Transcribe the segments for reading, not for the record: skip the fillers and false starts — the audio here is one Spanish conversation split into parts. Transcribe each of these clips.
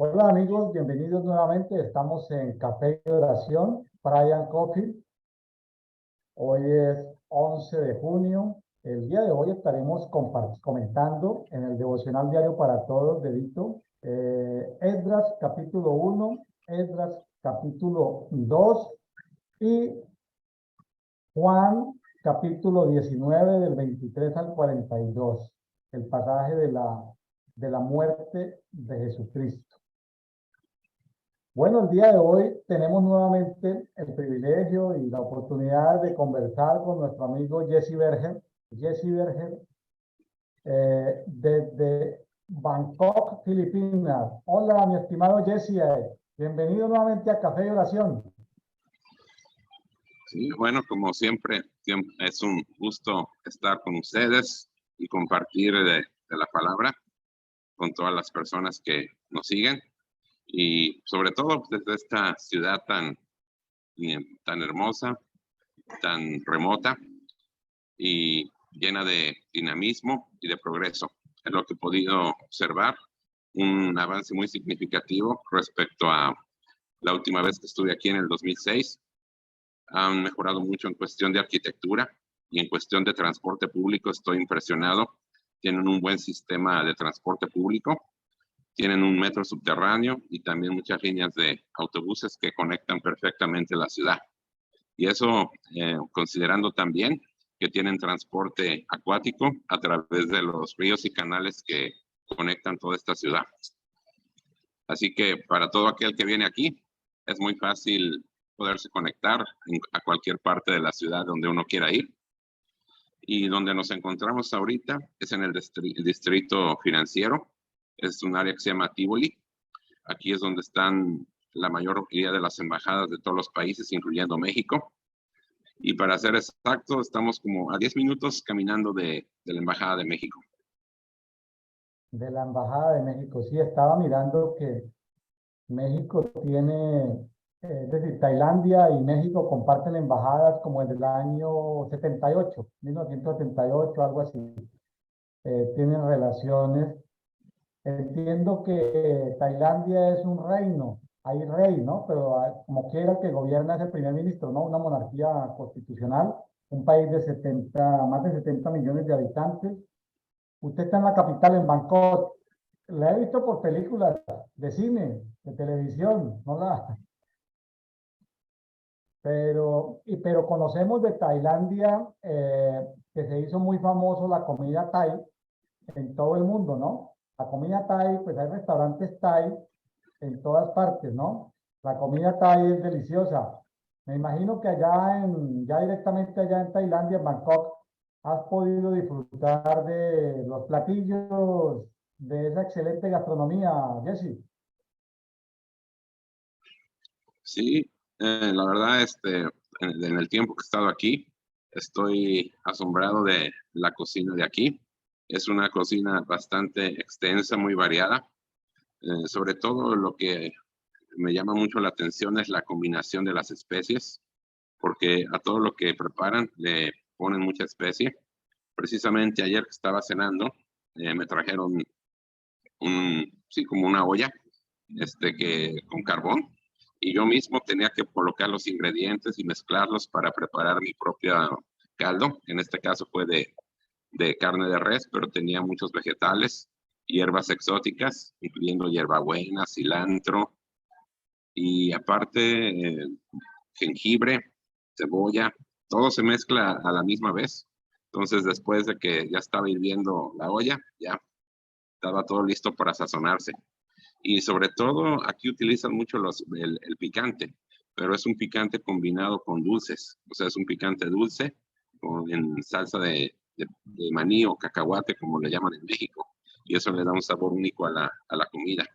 Hola amigos, bienvenidos nuevamente. Estamos en Café y Oración, Brian Coffee. Hoy es 11 de junio. El día de hoy estaremos comentando en el devocional diario para todos de Dito, Esdras capítulo 1, Esdras capítulo 2 y Juan capítulo 19 del 23 al 42, el pasaje de la muerte de Jesucristo. Bueno, el día de hoy tenemos nuevamente el privilegio y la oportunidad de conversar con nuestro amigo Jesse Berger. Jesse Berger, desde Bangkok, Filipinas. Hola, mi estimado Jesse. Bienvenido nuevamente a Café y Oración. Sí, bueno, como siempre es un gusto estar con ustedes y compartir de la palabra con todas las personas que nos siguen. Y sobre todo desde esta ciudad tan hermosa, tan remota y llena de dinamismo y de progreso. Es lo que he podido observar, un avance muy significativo respecto a la última vez que estuve aquí en el 2006. Han mejorado mucho en cuestión de arquitectura y en cuestión de transporte público. Estoy impresionado. Tienen un buen sistema de transporte público. Tienen un metro subterráneo y también muchas líneas de autobuses que conectan perfectamente la ciudad. Y eso considerando también que tienen transporte acuático a través de los ríos y canales que conectan toda esta ciudad. Así que para todo aquel que viene aquí, es muy fácil poderse conectar a cualquier parte de la ciudad donde uno quiera ir. Y donde nos encontramos ahorita es en el distrito financiero. Es un área que se llama Tivoli. Aquí es donde están la mayoría de las embajadas de todos los países, incluyendo México. Y para ser exacto, estamos como a 10 minutos caminando de la Embajada de México. De la Embajada de México. Sí, estaba mirando que México tiene, es decir, Tailandia y México comparten embajadas como desde el año 78, 1978, algo así. Tienen relaciones. Entiendo que Tailandia es un reino, hay rey, ¿no? Pero como quiera el que gobierna es el primer ministro, ¿no? Una monarquía constitucional, un país de más de 70 millones de habitantes. Usted está en la capital, en Bangkok. La he visto por películas de cine, de televisión, no la. Pero conocemos de Tailandia que se hizo muy famoso la comida Thai en todo el mundo, ¿no? La comida Thai, pues hay restaurantes Thai en todas partes, ¿no? La comida Thai es deliciosa. Me imagino que ya directamente allá en Tailandia, en Bangkok, has podido disfrutar de los platillos de esa excelente gastronomía, Jesse. Sí, la verdad, en el tiempo que he estado aquí, estoy asombrado de la cocina de aquí. Es una cocina bastante extensa, muy variada. Sobre todo lo que me llama mucho la atención es la combinación de las especies, porque a todo lo que preparan le ponen mucha especie. Precisamente ayer que estaba cenando, me trajeron sí, como una olla con carbón, y yo mismo tenía que colocar los ingredientes y mezclarlos para preparar mi propio caldo. En este caso fue de carne de res, pero tenía muchos vegetales, hierbas exóticas, incluyendo hierbabuena, cilantro, y aparte jengibre, cebolla, todo se mezcla a la misma vez. Entonces, después de que ya estaba hirviendo la olla, ya estaba todo listo para sazonarse. Y sobre todo, aquí utilizan mucho el picante, pero es un picante combinado con dulces. O sea, es un picante dulce en salsa de maní o cacahuate, como le llaman en México. Y eso le da un sabor único a la comida.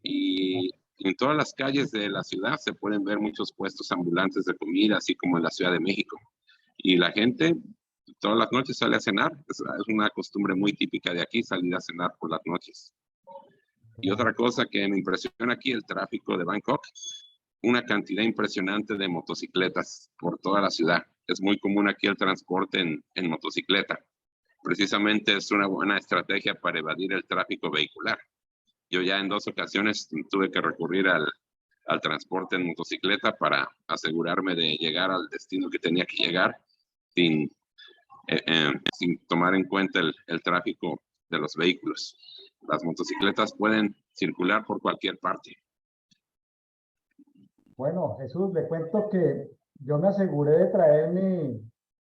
Y en todas las calles de la ciudad se pueden ver muchos puestos ambulantes de comida, así como en la Ciudad de México. Y la gente todas las noches sale a cenar. Es una costumbre muy típica de aquí, salir a cenar por las noches. Y otra cosa que me impresiona aquí, el tráfico de Bangkok, una cantidad impresionante de motocicletas por toda la ciudad. Es muy común aquí el transporte en motocicleta. Precisamente es una buena estrategia para evadir el tráfico vehicular. Yo ya en 2 ocasiones tuve que recurrir al transporte en motocicleta para asegurarme de llegar al destino que tenía que llegar sin tomar en cuenta el tráfico de los vehículos. Las motocicletas pueden circular por cualquier parte. Bueno, Jesús, le cuento que yo me aseguré de traerme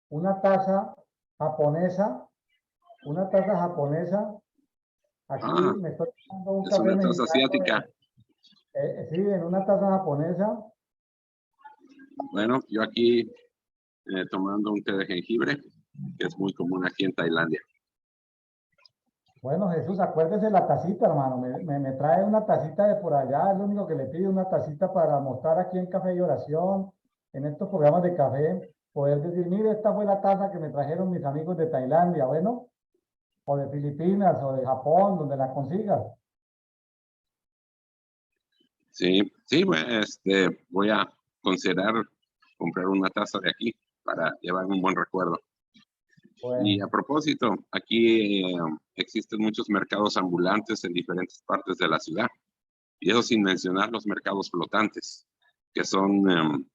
una taza japonesa, una taza japonesa. Aquí Ah, me estoy tomando un es café una taza mexicano, asiática. sí, en una taza japonesa. Bueno, yo aquí tomando un té de jengibre, que es muy común aquí en Tailandia. Bueno, Jesús, acuérdese la tacita, hermano. Me trae una tacita de por allá, es lo único que le pido, una tacita para mostrar aquí en Café y Oración, en estos programas de café, poder decir, mire, esta fue la taza que me trajeron mis amigos de Tailandia, bueno, o de Filipinas, o de Japón, donde la consigas. Sí, sí, bueno, voy a considerar comprar una taza de aquí para llevar un buen recuerdo. Y Bueno, a propósito, aquí existen muchos mercados ambulantes en diferentes partes de la ciudad. Y eso sin mencionar los mercados flotantes, que son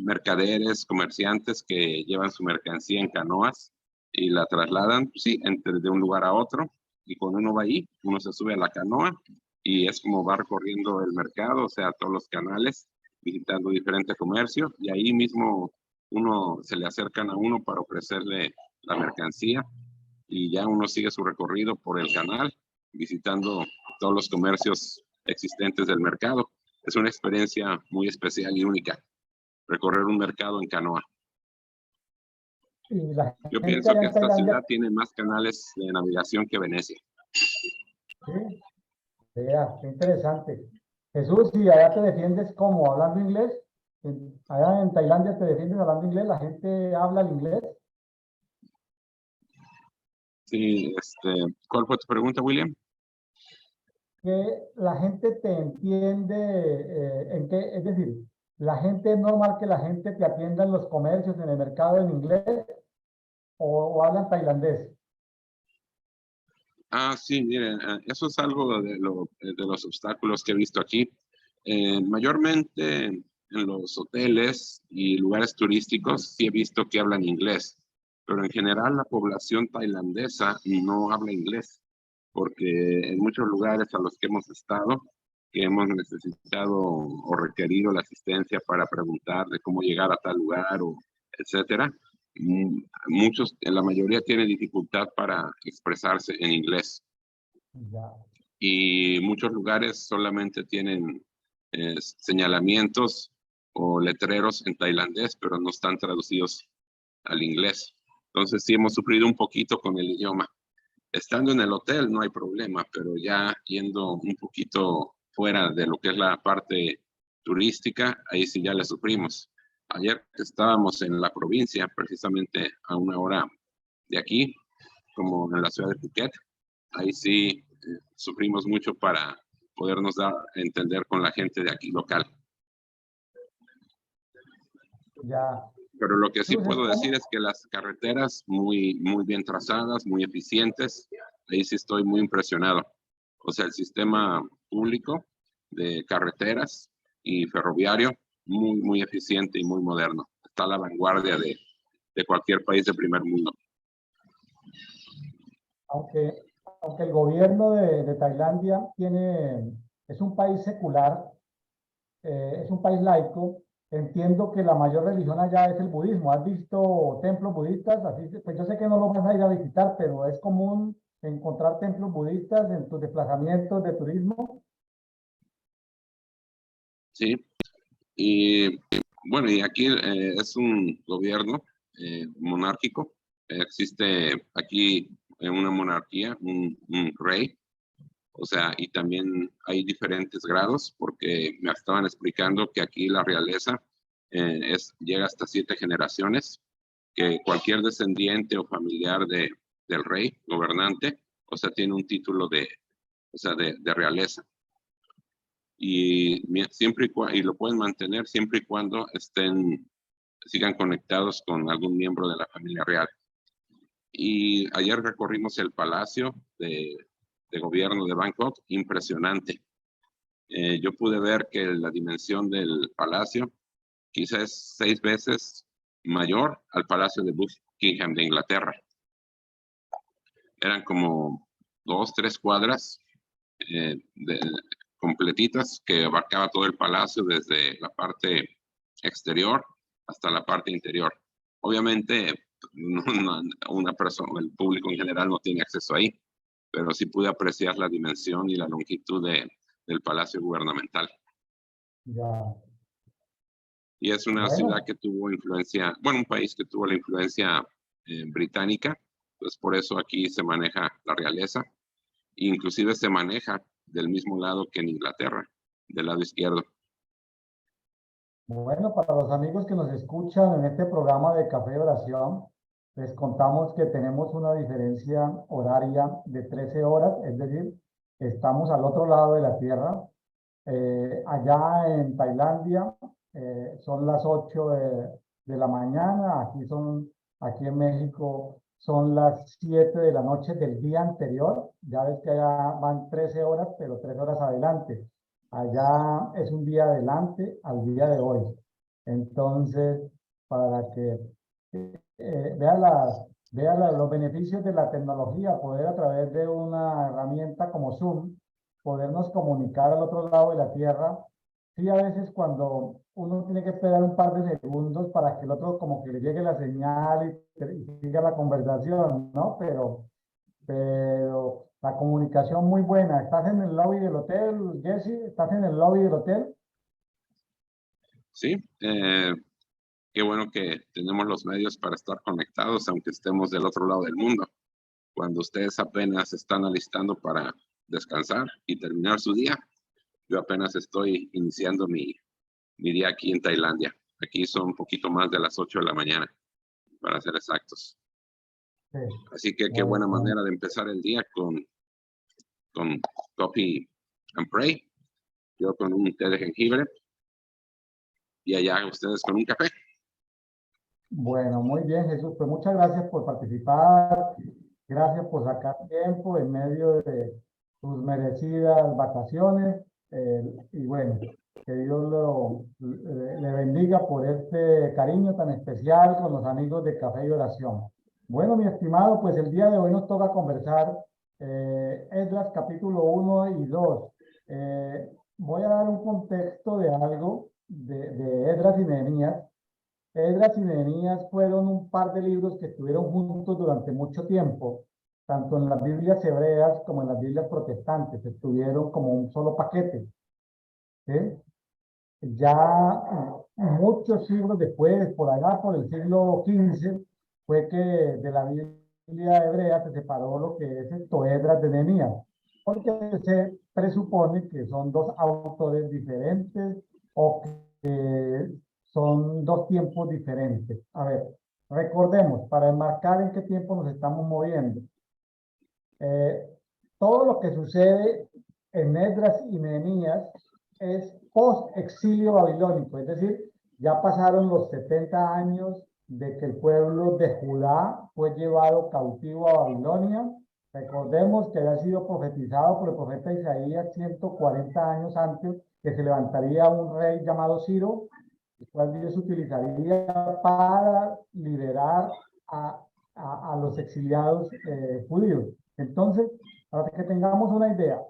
mercaderes, comerciantes que llevan su mercancía en canoas y la trasladan, pues sí, de un lugar a otro. Y cuando uno va ahí, uno se sube a la canoa y es como va recorriendo el mercado, o sea, todos los canales, visitando diferente comercio. Y ahí mismo se le acercan a uno para ofrecerle la mercancía y ya uno sigue su recorrido por el canal, visitando todos los comercios existentes del mercado. Es una experiencia muy especial y única, recorrer un mercado en canoa. y la Yo gente pienso allá que en esta Tailandia, ciudad tiene más canales de navegación que Venecia. sí, vea, qué interesante. Jesús, si allá te defiendes como hablando inglés, allá en Tailandia te defiendes hablando inglés, la gente habla el inglés. Sí, ¿cuál fue tu pregunta, William? Que la gente te entiende, es decir, la gente es normal que la gente te atienda en los comercios, en el mercado en inglés o hablan tailandés. Ah, sí, miren, eso es algo de los obstáculos que he visto aquí. Mayormente en los hoteles y lugares turísticos sí he visto que hablan inglés, pero en general la población tailandesa no habla inglés, porque en muchos lugares a los que hemos estado, que hemos necesitado o requerido la asistencia para preguntar de cómo llegar a tal lugar o etcétera, la mayoría tiene dificultad para expresarse en inglés Ya, y muchos lugares solamente tienen señalamientos o letreros en tailandés, pero no están traducidos al inglés. Entonces sí hemos sufrido un poquito con el idioma. Estando en el hotel no hay problema, pero ya yendo un poquito fuera de lo que es la parte turística, ahí sí ya le sufrimos. Ayer estábamos en la provincia, precisamente a 1 hora de aquí, como en la ciudad de Phuket, ahí sí sufrimos mucho para podernos dar a entender con la gente de aquí local. ya. Pero lo que sí Entonces, puedo decir ¿cómo? es que las carreteras muy bien trazadas, muy eficientes, ahí sí estoy muy impresionado. O sea, el sistema público de carreteras y ferroviario, muy eficiente y muy moderno. Está a la vanguardia de cualquier país de primer mundo. Aunque, aunque el gobierno de Tailandia es un país secular, es un país laico, entiendo que la mayor religión allá es el budismo. ¿Has visto templos budistas? Así, pues yo sé que no lo vas a ir a visitar, pero es común encontrar templos budistas en tus desplazamientos de turismo. Sí, y bueno, y aquí es un gobierno monárquico. Existe aquí una monarquía, un rey, o sea, y también hay diferentes grados, porque me estaban explicando que aquí la realeza llega hasta 7 generaciones, que cualquier descendiente o familiar del rey, gobernante, o sea, tiene un título o sea, de realeza y y lo pueden mantener siempre y cuando sigan conectados con algún miembro de la familia real. Y ayer recorrimos el palacio de gobierno de Bangkok impresionante. Yo pude ver que la dimensión del palacio quizás es 6 veces mayor al palacio de Buckingham de Inglaterra. Eran como 2, 3 cuadras completitas que abarcaba todo el palacio desde la parte exterior hasta la parte interior. Obviamente, una persona, el público en general no tiene acceso ahí, pero sí pude apreciar la dimensión y la longitud del palacio gubernamental. Ya. Y es una ciudad que tuvo influencia, bueno, un país que tuvo la influencia británica, pues por eso aquí se maneja la realeza, e inclusive se maneja del mismo lado que en Inglaterra, del lado izquierdo. Bueno, para los amigos que nos escuchan en este programa de Café de Oración, les contamos que tenemos una diferencia horaria de 13 horas, es decir, estamos al otro lado de la Tierra. Allá en Tailandia son las 8 de la mañana, aquí en México son las 7 de la noche del día anterior. Ya ves que allá van 13 horas, pero 3 horas adelante. Allá es un día adelante al día de hoy. Entonces, para que vean los beneficios de la tecnología, poder a través de una herramienta como Zoom, podernos comunicar al otro lado de la Tierra. Sí, a veces cuando uno tiene que esperar un par de segundos para que el otro como que le llegue la señal y siga la conversación, ¿no? Pero la comunicación muy buena. ¿Estás en el lobby del hotel, Jesse? ¿Estás en el lobby del hotel? Sí, qué bueno que tenemos los medios para estar conectados, aunque estemos del otro lado del mundo. Cuando ustedes apenas están alistando para descansar y terminar su día, yo apenas estoy iniciando mi día aquí en Tailandia. Aquí son un poquito más de las 8 de la mañana, para ser exactos. Sí. Así que qué buena manera de empezar el día con Coffee and Pray. Yo con un té de jengibre y allá ustedes con un café. Bueno, muy bien, Jesús. Pues muchas gracias por participar. Gracias por sacar tiempo en medio de tus merecidas vacaciones. Y bueno, que Dios le bendiga por este cariño tan especial con los amigos de Café y Oración. Bueno, mi estimado, pues el día de hoy nos toca conversar Esdras capítulo 1 y 2. Voy a dar un contexto de algo de Esdras y Nehemías. Esdras y Nehemías fueron un par de libros que estuvieron juntos durante mucho tiempo, tanto en las Biblias hebreas como en las Biblias protestantes, estuvieron como un solo paquete. ¿Sí? Ya muchos siglos después, por allá por el siglo XV, fue que de la Biblia hebrea se separó lo que es esto, Esdras de Nehemías, porque se presupone que son dos autores diferentes o que son dos tiempos diferentes. A ver, recordemos, para enmarcar en qué tiempo nos estamos moviendo. Todo lo que sucede en Esdras y Nehemías es post-exilio babilónico, es decir, ya pasaron los 70 años de que el pueblo de Judá fue llevado cautivo a Babilonia. Recordemos que había sido profetizado por el profeta Isaías 140 años antes que se levantaría un rey llamado Ciro, el cual Dios utilizaría para liberar a los exiliados judíos. Entonces, para que tengamos una idea,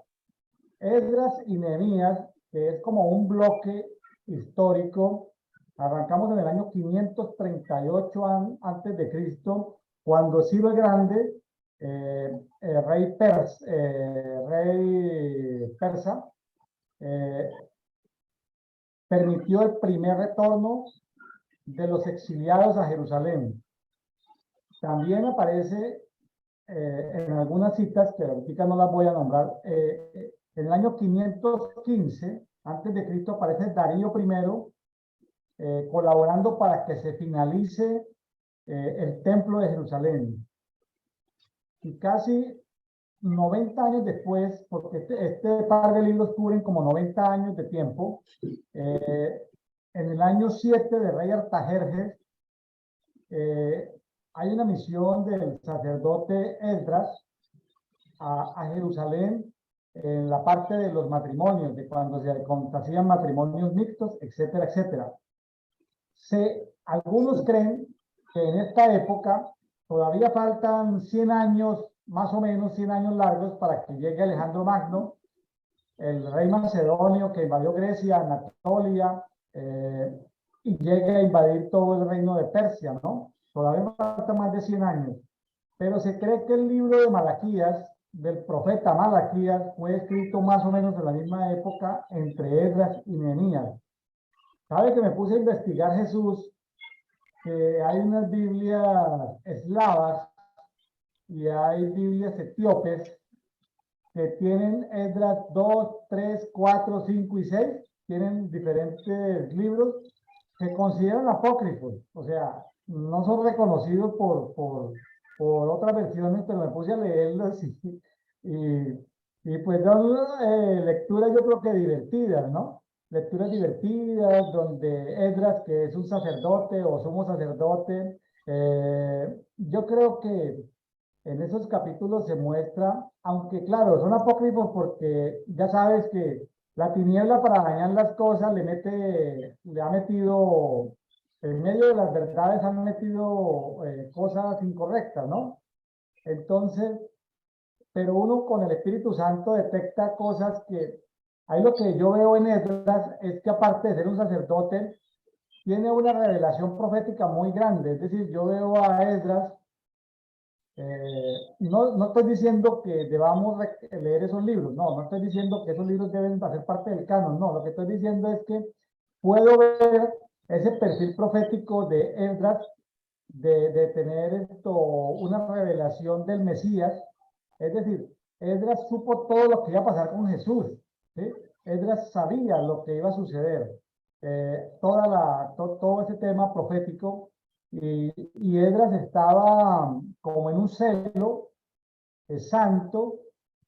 Esdras y Nehemías, que es como un bloque histórico, arrancamos en el año 538 antes de Cristo, cuando Ciro el Grande, rey persa, permitió el primer retorno de los exiliados a Jerusalén. También aparece en algunas citas, que ahorita no las voy a nombrar, en el año 515, antes de Cristo, aparece Darío I, colaborando para que se finalice el templo de Jerusalén. Y casi 90 años después, porque este par de libros cubren como 90 años de tiempo, en el año 7 de rey Artajerjes, hay una misión del sacerdote Esdras a Jerusalén en la parte de los matrimonios, de cuando se hacían matrimonios mixtos, etcétera, etcétera. Algunos creen que en esta época todavía faltan 100 años, más o menos 100 años largos, para que llegue Alejandro Magno, el rey macedonio que invadió Grecia, Anatolia, y llegue a invadir todo el reino de Persia, ¿no? Todavía falta más de 100 años. Pero se cree que el libro de Malaquías, del profeta Malaquías, fue escrito más o menos en la misma época entre Esdras y Nehemías. ¿Sabe que me puse a investigar, Jesús, que hay unas Biblias eslavas y hay Biblias etíopes que tienen Esdras 2, 3, 4, 5 y 6, tienen diferentes libros que consideran apócrifos, o sea, no son reconocidos por otras versiones, pero me puse a leerlos y pues son lecturas yo creo que divertidas, ¿no? Lecturas divertidas donde Esdras, que es un sacerdote o sumo sacerdote, yo creo que en esos capítulos se muestra, aunque claro, son apócrifos porque ya sabes que la tiniebla para dañar las cosas le ha metido, en medio de las verdades han metido cosas incorrectas, ¿no? Entonces, pero uno con el Espíritu Santo detecta cosas que, ahí lo que yo veo en Esdras es que aparte de ser un sacerdote, tiene una revelación profética muy grande, es decir, yo veo a Esdras. No estoy diciendo que debamos leer esos libros, no estoy diciendo que esos libros deben hacer parte del canon, no, lo que estoy diciendo es que puedo ver ese perfil profético de Esdras, de tener una revelación del Mesías, es decir, Esdras supo todo lo que iba a pasar con Jesús, ¿sí? Esdras sabía lo que iba a suceder, todo ese tema profético. Y Esdras estaba como en un celo santo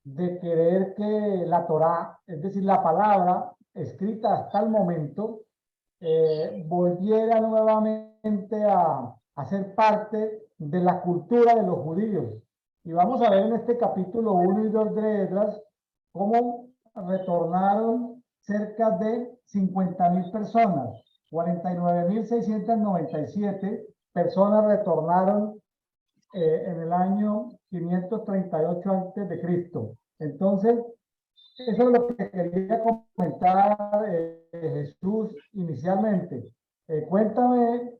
de querer que la Torá, es decir, la palabra escrita hasta el momento, volviera nuevamente a ser parte de la cultura de los judíos. Y vamos a ver en este capítulo 1 y 2 de Esdras cómo retornaron cerca de 50.000 personas, 49.697 personas retornaron en el año 538 antes de Cristo. Entonces, eso es lo que quería comentar, Jesús, inicialmente. Cuéntame,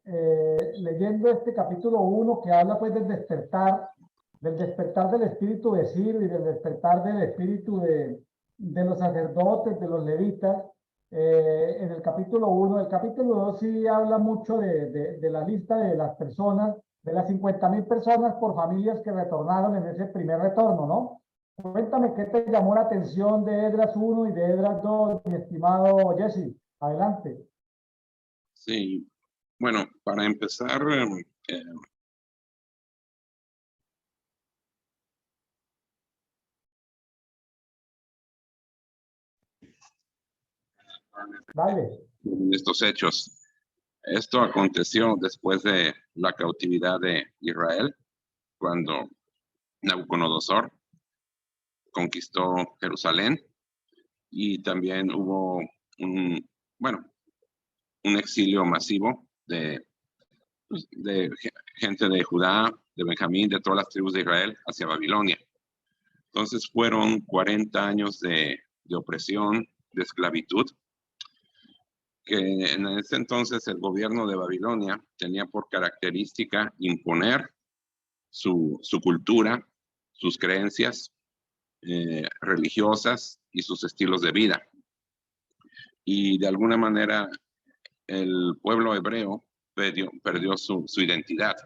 leyendo este capítulo 1 que habla pues del despertar del espíritu de Ciro y del despertar del espíritu de los sacerdotes, de los levitas, en el capítulo 1. El capítulo 2 sí habla mucho de la lista de las personas, de las 50.000 personas por familias que retornaron en ese primer retorno, ¿no? Cuéntame qué te llamó la atención de Esdras 1 y de Esdras 2, mi estimado Jesse. Adelante. Sí, bueno, para empezar, Dale. estos hechos. Esto aconteció después de la cautividad de Israel, cuando Nabucodonosor conquistó Jerusalén y también hubo un exilio masivo de gente de Judá, de Benjamín, de todas las tribus de Israel hacia Babilonia. Entonces fueron 40 años de opresión, de esclavitud, que en ese entonces el gobierno de Babilonia tenía por característica imponer su cultura, sus creencias religiosas y sus estilos de vida. Y de alguna manera el pueblo hebreo perdió su identidad,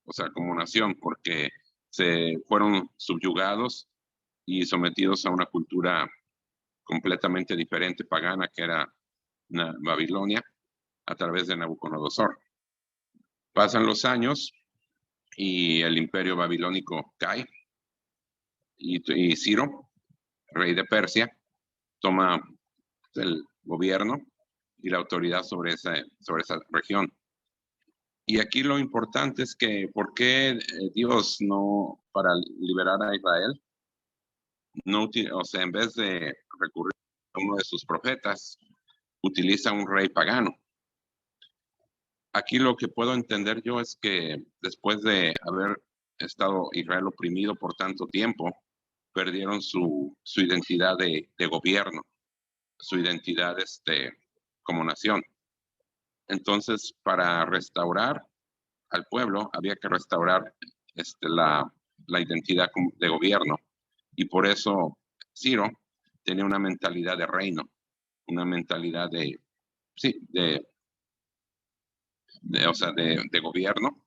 o sea, como nación, porque se fueron subyugados y sometidos a una cultura completamente diferente, pagana, que era Babilonia, a través de Nabucodonosor. Pasan los años y el imperio babilónico cae y Ciro, rey de Persia, toma el gobierno y la autoridad sobre esa región. Y aquí lo importante es que, ¿por qué Dios no, para liberar a Israel, no, o sea, en vez de recurrir a uno de sus profetas, utiliza un rey pagano. Aquí lo que puedo entender yo es que después de haber estado Israel oprimido por tanto tiempo, perdieron su identidad de gobierno, su identidad como nación. Entonces, para restaurar al pueblo, había que restaurar la identidad de gobierno. Y por eso Ciro tenía una mentalidad de reino, una mentalidad o sea, de gobierno.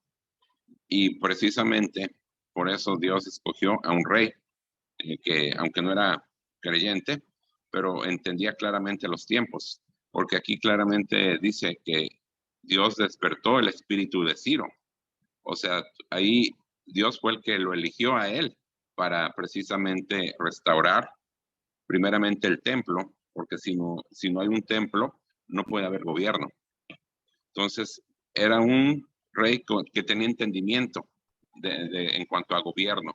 Y precisamente por eso Dios escogió a un rey que, aunque no era creyente, pero entendía claramente los tiempos, porque aquí claramente dice que Dios despertó el espíritu de Ciro. O sea, ahí Dios fue el que lo eligió a él para precisamente restaurar primeramente el templo, porque si no hay un templo, no puede haber gobierno. Entonces, era un rey que tenía entendimiento en cuanto a gobierno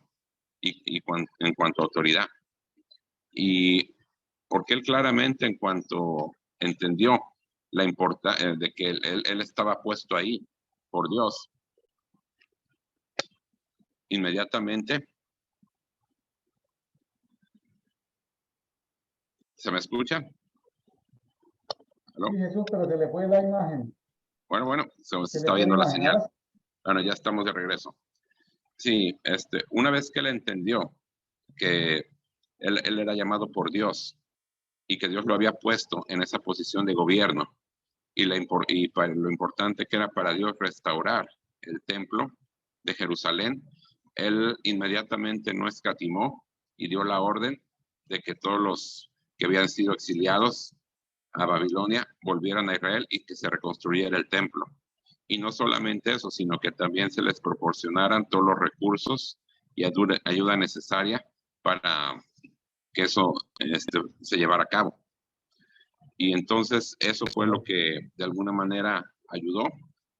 y en cuanto a autoridad. Y porque él claramente en cuanto entendió la importancia de que él estaba puesto ahí por Dios, inmediatamente, ¿se me escucha? ¿Aló? Sí, Jesús, pero se le fue la imagen. Bueno, se Se le está fue la viendo la imagen. señal. Ahora Bueno, ya estamos de regreso. Sí, una vez que él entendió que él era llamado por Dios y que Dios lo había puesto en esa posición de gobierno y para lo importante que era para Dios restaurar el templo de Jerusalén, él inmediatamente no escatimó y dio la orden de que todos los que habían sido exiliados a Babilonia volvieran a Israel y que se reconstruyera el templo. Y no solamente eso, sino que también se les proporcionaran todos los recursos y ayuda necesaria para que eso se llevara a cabo. Y entonces eso fue lo que de alguna manera ayudó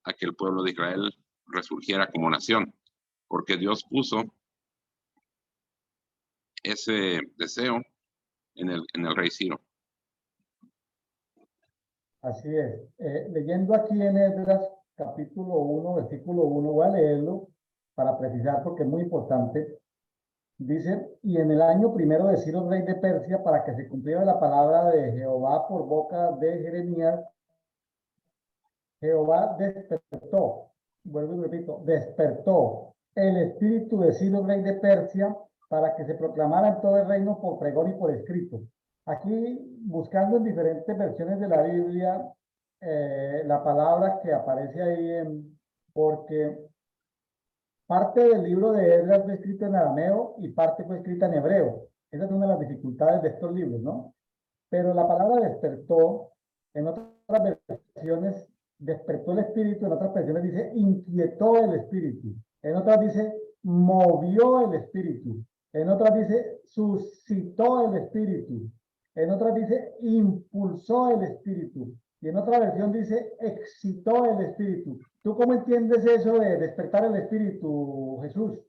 a que el pueblo de Israel resurgiera como nación, porque Dios puso ese deseo en el rey Ciro. así es. Leyendo aquí en Esdras, capítulo 1, versículo 1, voy a leerlo para precisar porque es muy importante. Dice, y en el año primero de Ciro, rey de Persia, para que se cumpliera la palabra de Jehová por boca de Jeremías, Jehová despertó, vuelvo y repito, despertó el espíritu de Ciro, rey de Persia, para que se proclamara en todo el reino por pregón y por escrito. Aquí, buscando en diferentes versiones de la Biblia, la palabra que aparece ahí, porque parte del libro de Esdras fue escrito en arameo y parte fue escrita en hebreo. Esa es una de las dificultades de estos libros, ¿no? Pero la palabra despertó, en otras versiones, despertó el espíritu, en otras versiones dice, inquietó el espíritu, en otras dice, movió el espíritu, en otras dice, suscitó el espíritu, en otras dice, impulsó el espíritu, y en otra versión dice, excitó el espíritu. ¿Tú cómo entiendes eso de despertar el espíritu, Jesús?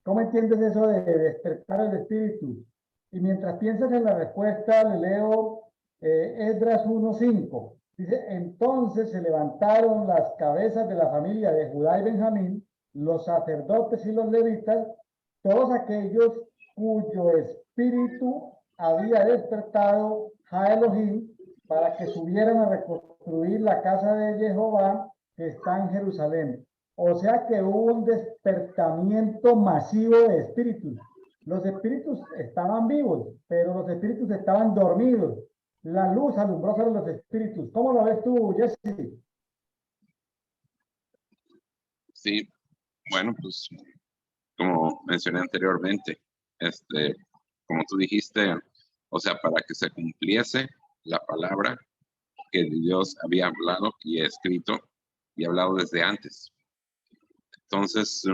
¿Cómo entiendes eso de despertar el espíritu? Y mientras piensas en la respuesta, le leo Esdras 1:5. Dice, entonces se levantaron las cabezas de la familia de Judá y Benjamín, los sacerdotes y los levitas, todos aquellos cuyo espíritu había despertado a Elohim para que subieran a reconstruir la casa de Jehová que está en Jerusalén. O sea que hubo un despertamiento masivo de espíritus. Los espíritus estaban vivos, pero los espíritus estaban dormidos. La luz alumbró sobre los espíritus. ¿Cómo lo ves tú, Jesse? Sí, bueno, pues como mencioné anteriormente, como tú dijiste, o sea, para que se cumpliese la palabra que Dios había hablado y escrito y hablado desde antes. Entonces,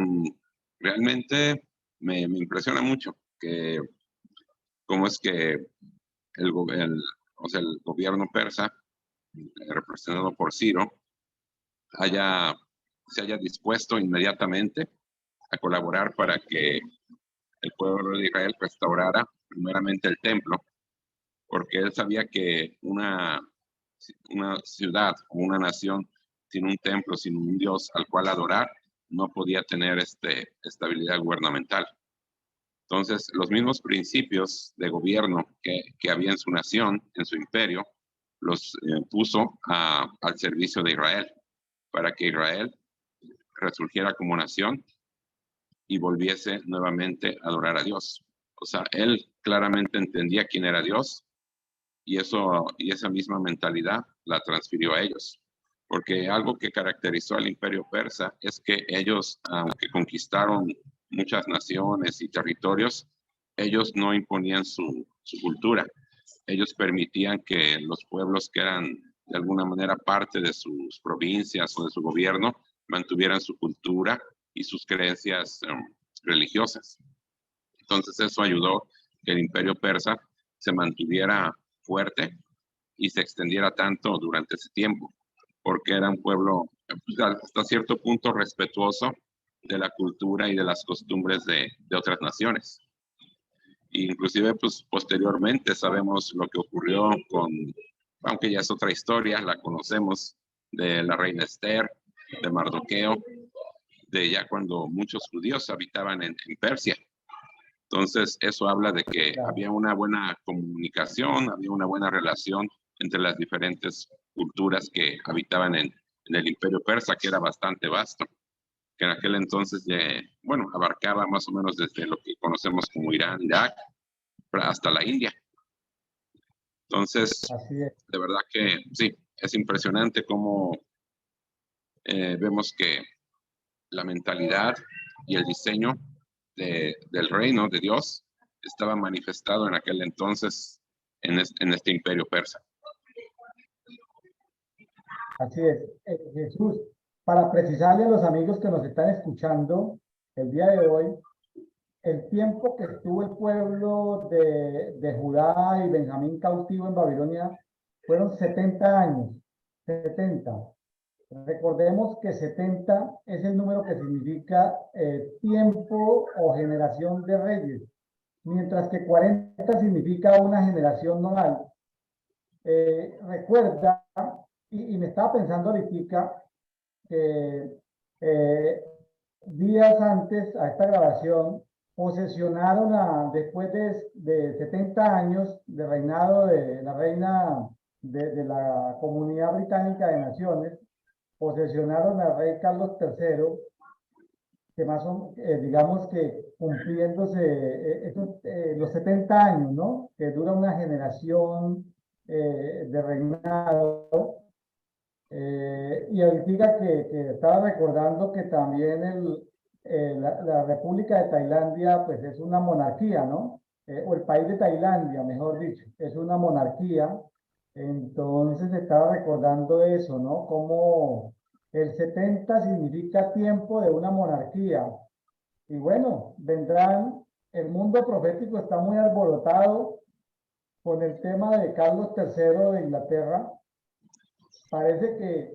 realmente me impresiona mucho que cómo es que el gobierno persa, representado por Ciro, se haya dispuesto inmediatamente a colaborar para que el pueblo de Israel restaurara primeramente el templo, porque él sabía que una ciudad o una nación sin un templo, sin un Dios al cual adorar, no podía tener estabilidad gubernamental. Entonces, los mismos principios de gobierno que había en su nación, en su imperio, los puso al servicio de Israel, para que Israel resurgiera como nación y volviese nuevamente a adorar a Dios. O sea, él claramente entendía quién era Dios y esa misma mentalidad la transfirió a ellos. Porque algo que caracterizó al imperio persa es que ellos, aunque conquistaron muchas naciones y territorios, ellos no imponían su cultura. Ellos permitían que los pueblos que eran de alguna manera parte de sus provincias o de su gobierno mantuvieran su cultura y sus creencias religiosas. Entonces eso ayudó que el imperio persa se mantuviera fuerte y se extendiera tanto durante ese tiempo, porque era un pueblo hasta cierto punto respetuoso de la cultura y de las costumbres de otras naciones. Inclusive, pues posteriormente sabemos lo que ocurrió con, aunque ya es otra historia, la conocemos, de la reina Esther, de Mardoqueo, de ya cuando muchos judíos habitaban en Persia. Entonces, eso habla de que había una buena comunicación, había una buena relación entre las diferentes culturas que habitaban en el imperio persa, que era bastante vasto, que en aquel entonces, bueno, abarcaba más o menos desde lo que conocemos como Irán, Irak, hasta la India. Entonces, de verdad que sí, es impresionante cómo vemos que la mentalidad y el diseño del reino de Dios estaba manifestado en aquel entonces en este imperio persa. Así es. Jesús, para precisarle a los amigos que nos están escuchando el día de hoy, el tiempo que estuvo el pueblo de Judá y Benjamín cautivo en Babilonia fueron 70 años. 70. Recordemos que 70 es el número que significa tiempo o generación de reyes, mientras que 40 significa una generación normal. Recuerda, y me estaba pensando ahorita que días antes a esta grabación posesionaron después de 70 años de reinado de la reina de la Comunidad Británica de Naciones, posesionaron al rey Carlos III, que más o digamos que cumpliéndose los 70 años, ¿no? Que dura una generación de reinado. Y ahorita que estaba recordando que también la República de Tailandia pues es una monarquía, ¿no? O el país de Tailandia, mejor dicho, es una monarquía. Entonces estaba recordando eso, ¿no? Como el 70 significa tiempo de una monarquía. Y bueno, el mundo profético está muy alborotado con el tema de Carlos III de Inglaterra. Parece que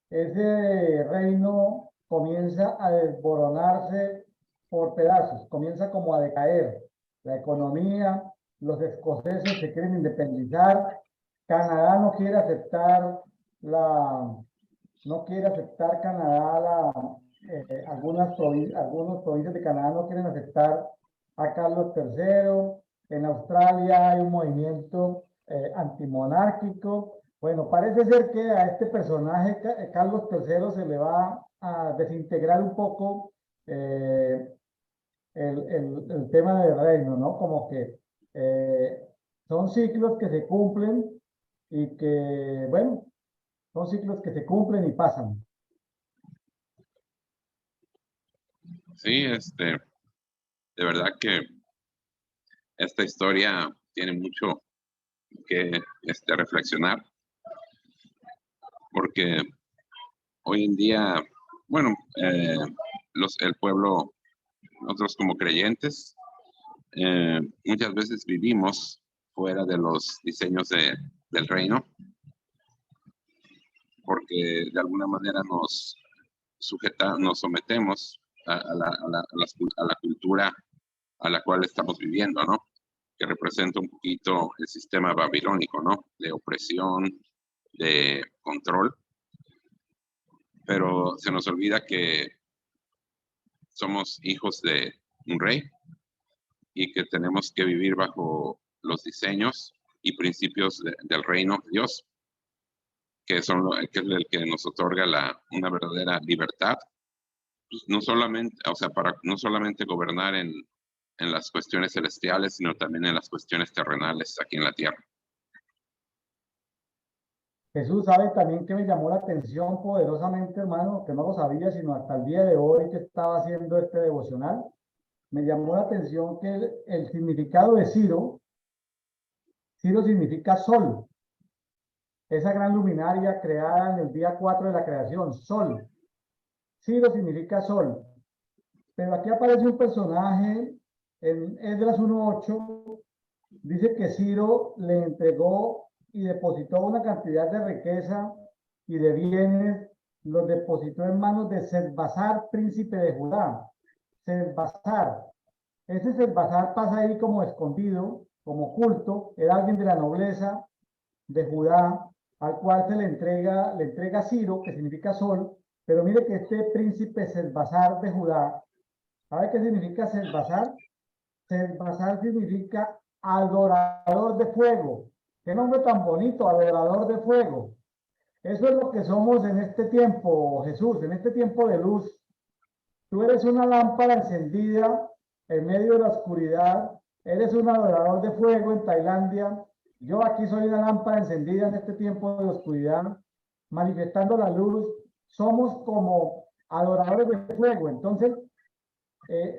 ese reino comienza a desboronarse por pedazos, comienza como a decaer. La economía, los escoceses se quieren independizar, Canadá no quiere aceptar Canadá, algunos provincias de Canadá no quieren aceptar a Carlos III. En Australia hay un movimiento antimonárquico. Bueno, parece ser que a este personaje, Carlos III, se le va a desintegrar un poco el tema del reino, ¿no? Como que son ciclos que se cumplen y que, bueno, son ciclos que se cumplen y pasan. Sí, de verdad que esta historia tiene mucho que reflexionar, porque hoy en día, bueno, el pueblo, nosotros como creyentes, muchas veces vivimos fuera de los diseños del reino, porque de alguna manera nos sometemos a la cultura a la cual estamos viviendo, ¿no? Que representa un poquito el sistema babilónico, ¿no? De opresión, de control. Pero se nos olvida que somos hijos de un rey y que tenemos que vivir bajo los diseños y principios del reino de Dios, que es el que nos otorga una verdadera libertad, pues no solamente, o sea, para no solamente gobernar en las cuestiones celestiales, sino también en las cuestiones terrenales aquí en la tierra. Jesús, sabe también que me llamó la atención poderosamente, hermano, que no lo sabía, sino hasta el día de hoy que estaba haciendo este devocional. Me llamó la atención que el significado de Ciro significa sol. Esa gran luminaria creada en el día 4 de la creación, sol. Ciro significa sol. Pero aquí aparece un personaje en Esdras 1:8. Dice que Ciro le entregó y depositó una cantidad de riqueza y de bienes, los depositó en manos de Sesbazar, príncipe de Judá. Sesbazar. Ese Sesbazar pasa ahí como escondido, como oculto, era alguien de la nobleza de Judá, al cual se le entrega Ciro, que significa sol, pero mire que este príncipe Sesbazar de Judá, ¿sabe qué significa Sesbazar? Sesbazar significa adorador de fuego. Qué nombre tan bonito, adorador de fuego. Eso es lo que somos en este tiempo, Jesús, en este tiempo de luz. Tú eres una lámpara encendida en medio de la oscuridad. Eres un adorador de fuego en Tailandia. Yo aquí soy una lámpara encendida en este tiempo de oscuridad, manifestando la luz. Somos como adoradores de fuego. Entonces,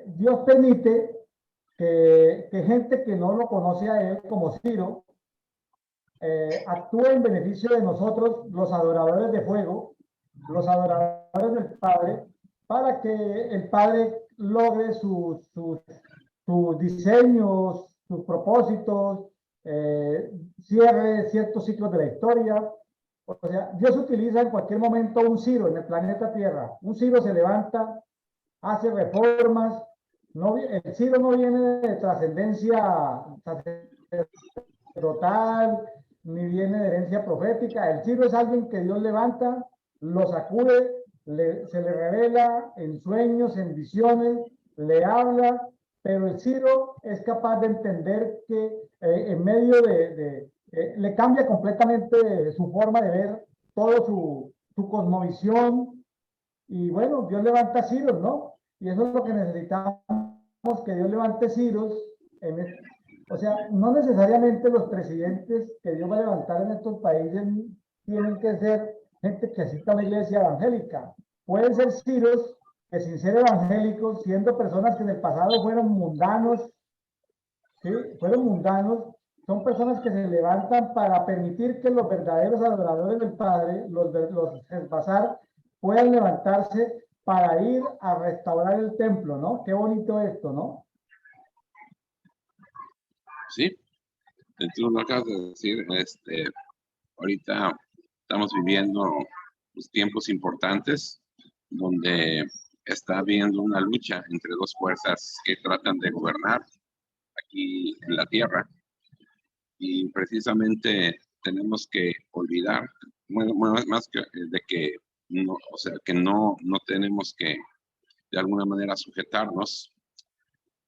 Dios permite que gente que no lo conoce a Él, como Ciro, actúe en beneficio de nosotros, los adoradores de fuego, los adoradores del Padre, para que el Padre logre sus diseños, sus propósitos, cierre ciertos ciclos de la historia. O sea, Dios utiliza en cualquier momento un Ciro en el planeta Tierra. Un Ciro se levanta, hace reformas. No, el Ciro no viene de trascendencia sacerdotal, ni viene de herencia profética. El Ciro es alguien que Dios levanta, lo sacude, se le revela en sueños, en visiones, le habla, pero el Ciro es capaz de entender que en medio le cambia completamente su forma de ver, todo su cosmovisión. Y bueno, Dios levanta Ciros, ¿no? Y eso es lo que necesitamos, que Dios levante Ciros. O sea, no necesariamente los presidentes que Dios va a levantar en estos países tienen que ser gente que asista a una iglesia evangélica. Pueden ser Ciros que, sin ser evangélicos, siendo personas que en el pasado fueron mundanos, ¿sí? Fueron mundanos, son personas que se levantan para permitir que los verdaderos adoradores del Padre, los Sesbazar, puedan levantarse para ir a restaurar el templo, ¿no? Qué bonito esto, ¿no? Sí, tú lo acabas de decir, ahorita estamos viviendo tiempos importantes donde está habiendo una lucha entre dos fuerzas que tratan de gobernar aquí en la tierra, y precisamente tenemos que olvidar, más que de que no, o sea, que no tenemos que de alguna manera sujetarnos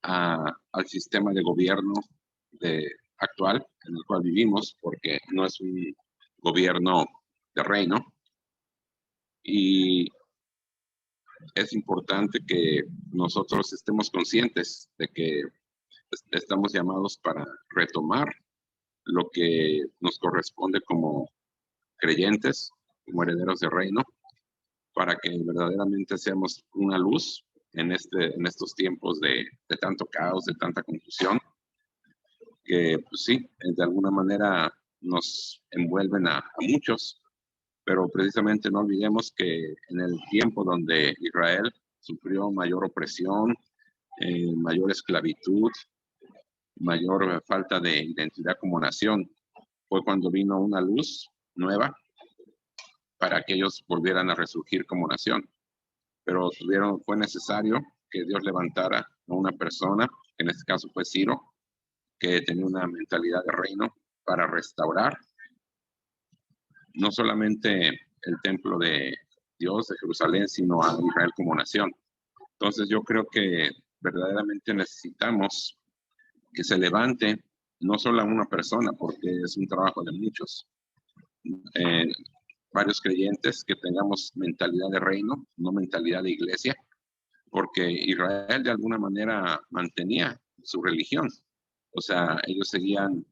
al sistema de gobierno actual en el cual vivimos, porque no es un gobierno de reino. Y es importante que nosotros estemos conscientes de que estamos llamados para retomar lo que nos corresponde como creyentes, como herederos del reino, para que verdaderamente seamos una luz en estos tiempos de tanto caos, de tanta confusión, que pues sí, de alguna manera nos envuelven a muchos, pero precisamente no olvidemos que en el tiempo donde Israel sufrió mayor opresión, mayor esclavitud, mayor falta de identidad como nación, fue cuando vino una luz nueva para que ellos volvieran a resurgir como nación. Pero fue necesario que Dios levantara a una persona que en este caso fue Ciro, que tenía una mentalidad de reino para restaurar no solamente el templo de Dios de Jerusalén, sino a Israel como nación. Entonces yo creo que verdaderamente necesitamos que se levante no solo una persona, porque es un trabajo de muchos, varios creyentes que tengamos mentalidad de reino, no mentalidad de iglesia, porque Israel de alguna manera mantenía su religión. O sea, ellos seguían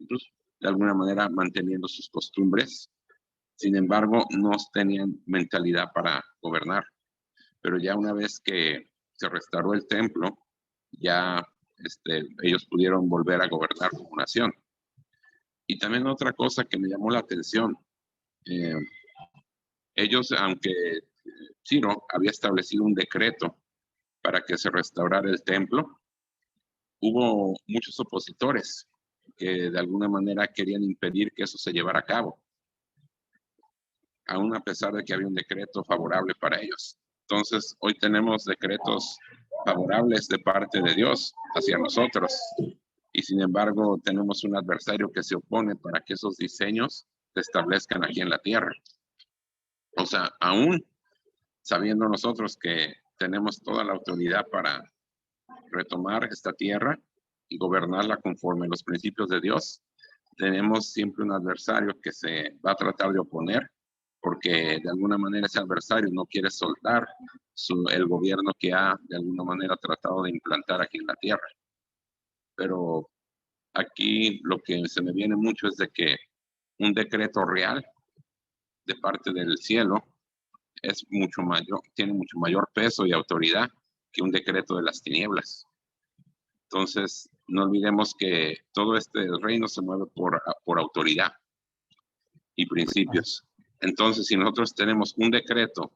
pues, de alguna manera manteniendo sus costumbres. Sin embargo, no tenían mentalidad para gobernar. Pero ya una vez que se restauró el templo, ya ellos pudieron volver a gobernar como nación. Y también otra cosa que me llamó la atención, ellos, aunque Ciro había establecido un decreto para que se restaurara el templo, hubo muchos opositores que de alguna manera querían impedir que eso se llevara a cabo, aún a pesar de que había un decreto favorable para ellos. Entonces, hoy tenemos decretos favorables de parte de Dios hacia nosotros, y sin embargo tenemos un adversario que se opone para que esos diseños se establezcan aquí en la tierra. O sea, aún sabiendo nosotros que tenemos toda la autoridad para retomar esta tierra y gobernarla conforme a los principios de Dios, tenemos siempre un adversario que se va a tratar de oponer, porque de alguna manera ese adversario no quiere soltar el gobierno que ha de alguna manera tratado de implantar aquí en la tierra. Pero aquí lo que se me viene mucho es de que un decreto real de parte del cielo es mucho mayor, tiene mucho mayor peso y autoridad que un decreto de las tinieblas. Entonces, no olvidemos que todo este reino se mueve por autoridad y principios. Entonces, si nosotros tenemos un decreto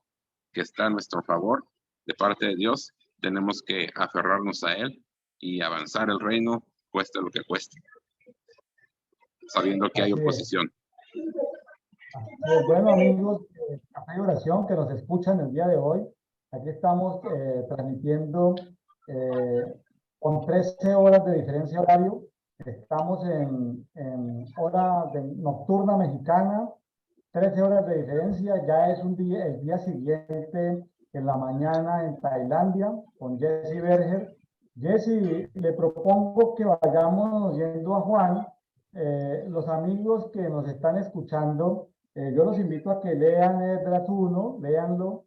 que está a nuestro favor de parte de Dios, tenemos que aferrarnos a él y avanzar el reino, cueste lo que cueste, sabiendo que hay oposición. Bueno, amigos, Café y Oración que nos escuchan el día de hoy, aquí estamos transmitiendo con 13 horas de diferencia horario. Estamos en hora nocturna mexicana, 13 horas de diferencia. Ya es el día siguiente en la mañana en Tailandia con Jesse Berger. Jesse, le propongo que vayamos yendo a Juan. Los amigos que nos están escuchando, yo los invito a que lean Esdras 1, léanlo,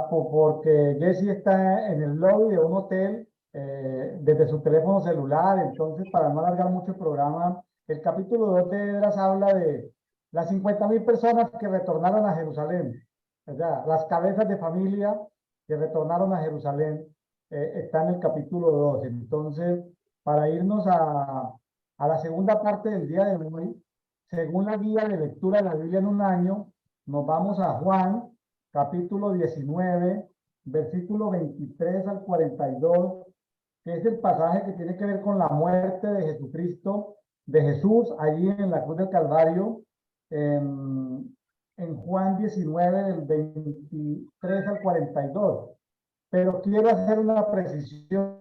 porque Jesse está en el lobby de un hotel desde su teléfono celular. Entonces, para no alargar mucho el programa, el capítulo 2 de Esdras habla de las 50.000 personas que retornaron a Jerusalén, o sea, las cabezas de familia que retornaron a Jerusalén, está en el capítulo 2. Entonces, para irnos a la segunda parte del día de hoy, según la guía de lectura de la Biblia en un año, nos vamos a Juan, capítulo 19, versículo 23 al 42, que es el pasaje que tiene que ver con la muerte de Jesucristo, de Jesús, allí en la cruz del Calvario, en Juan 19, del 23 al 42. Pero quiero hacer una precisión.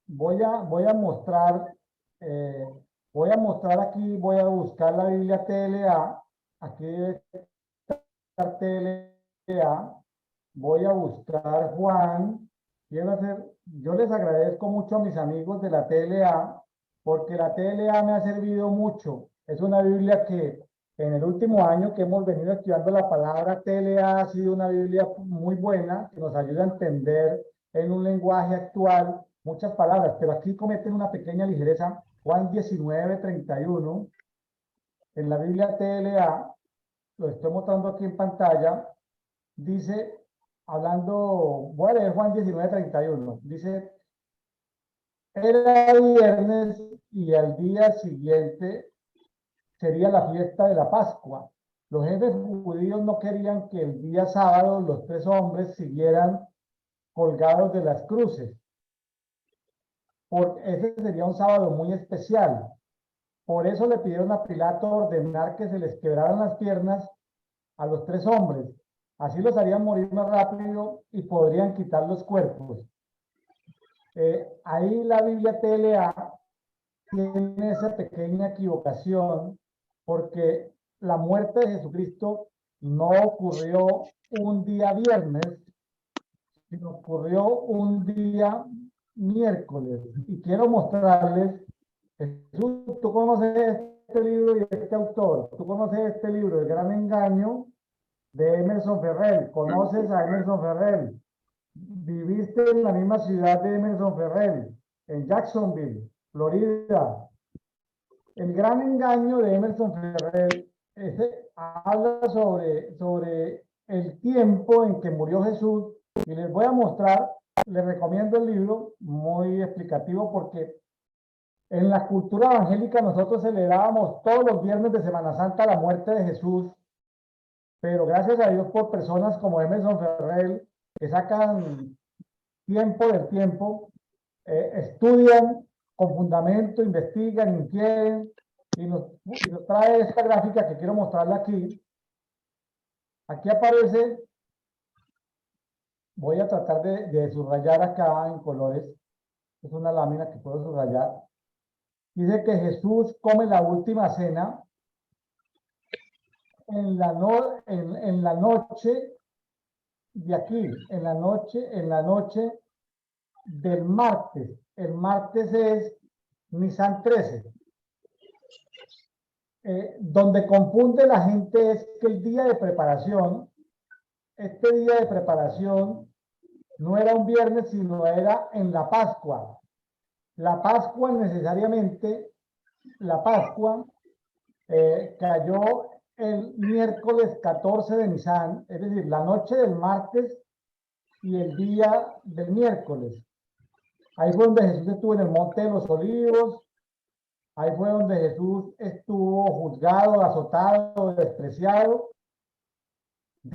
Voy a mostrar, aquí, voy a buscar la Biblia TLA, aquí está TLA, voy a buscar Juan, yo les agradezco mucho a mis amigos de la TLA, porque la TLA me ha servido mucho. Es una Biblia que en el último año que hemos venido estudiando la palabra, TLA ha sido una Biblia muy buena, que nos ayuda a entender en un lenguaje actual muchas palabras, pero aquí cometen una pequeña ligereza. Juan 19:31, en la Biblia TLA, lo estoy mostrando aquí en pantalla, dice, voy a leer Juan 19:31, dice, era viernes y al día siguiente sería la fiesta de la Pascua. Los jefes judíos no querían que el día sábado los 3 hombres siguieran colgados de las cruces, porque ese sería un sábado muy especial. Por eso le pidieron a Pilato ordenar que se les quebraran las piernas a los 3 hombres. Así los harían morir más rápido y podrían quitar los cuerpos. Ahí la Biblia TLA tiene esa pequeña equivocación porque la muerte de Jesucristo no ocurrió un día viernes, sino ocurrió un día miércoles. Y quiero mostrarles, Jesús, tú conoces este libro y este autor, tú conoces este libro, El Gran Engaño, de Emerson Ferrer, conoces a Emerson Ferrer, viviste en la misma ciudad de Emerson Ferrer, en Jacksonville, Florida. El Gran Engaño de Emerson Ferrer habla sobre el tiempo en que murió Jesús y les voy a mostrar, les recomiendo el libro, muy explicativo porque en la cultura evangélica nosotros celebrábamos todos los viernes de Semana Santa la muerte de Jesús, pero gracias a Dios por personas como Emerson Ferrer que sacan tiempo del tiempo, estudian con fundamento, investigan, inquieren y nos trae esta gráfica que quiero mostrarla aquí. Aquí aparece, voy a tratar de subrayar acá en colores, es una lámina que puedo subrayar. Dice que Jesús come la última cena en la noche de aquí, en la noche del martes. El martes es Nisan 13. Donde confunde la gente es que el día de preparación, este día de preparación no era un viernes, sino era en la Pascua. La Pascua necesariamente, la Pascua cayó el miércoles 14 de Nisan, es decir, la noche del martes y el día del miércoles. Ahí fue donde Jesús estuvo en el Monte de los Olivos, ahí fue donde Jesús estuvo juzgado, azotado, despreciado.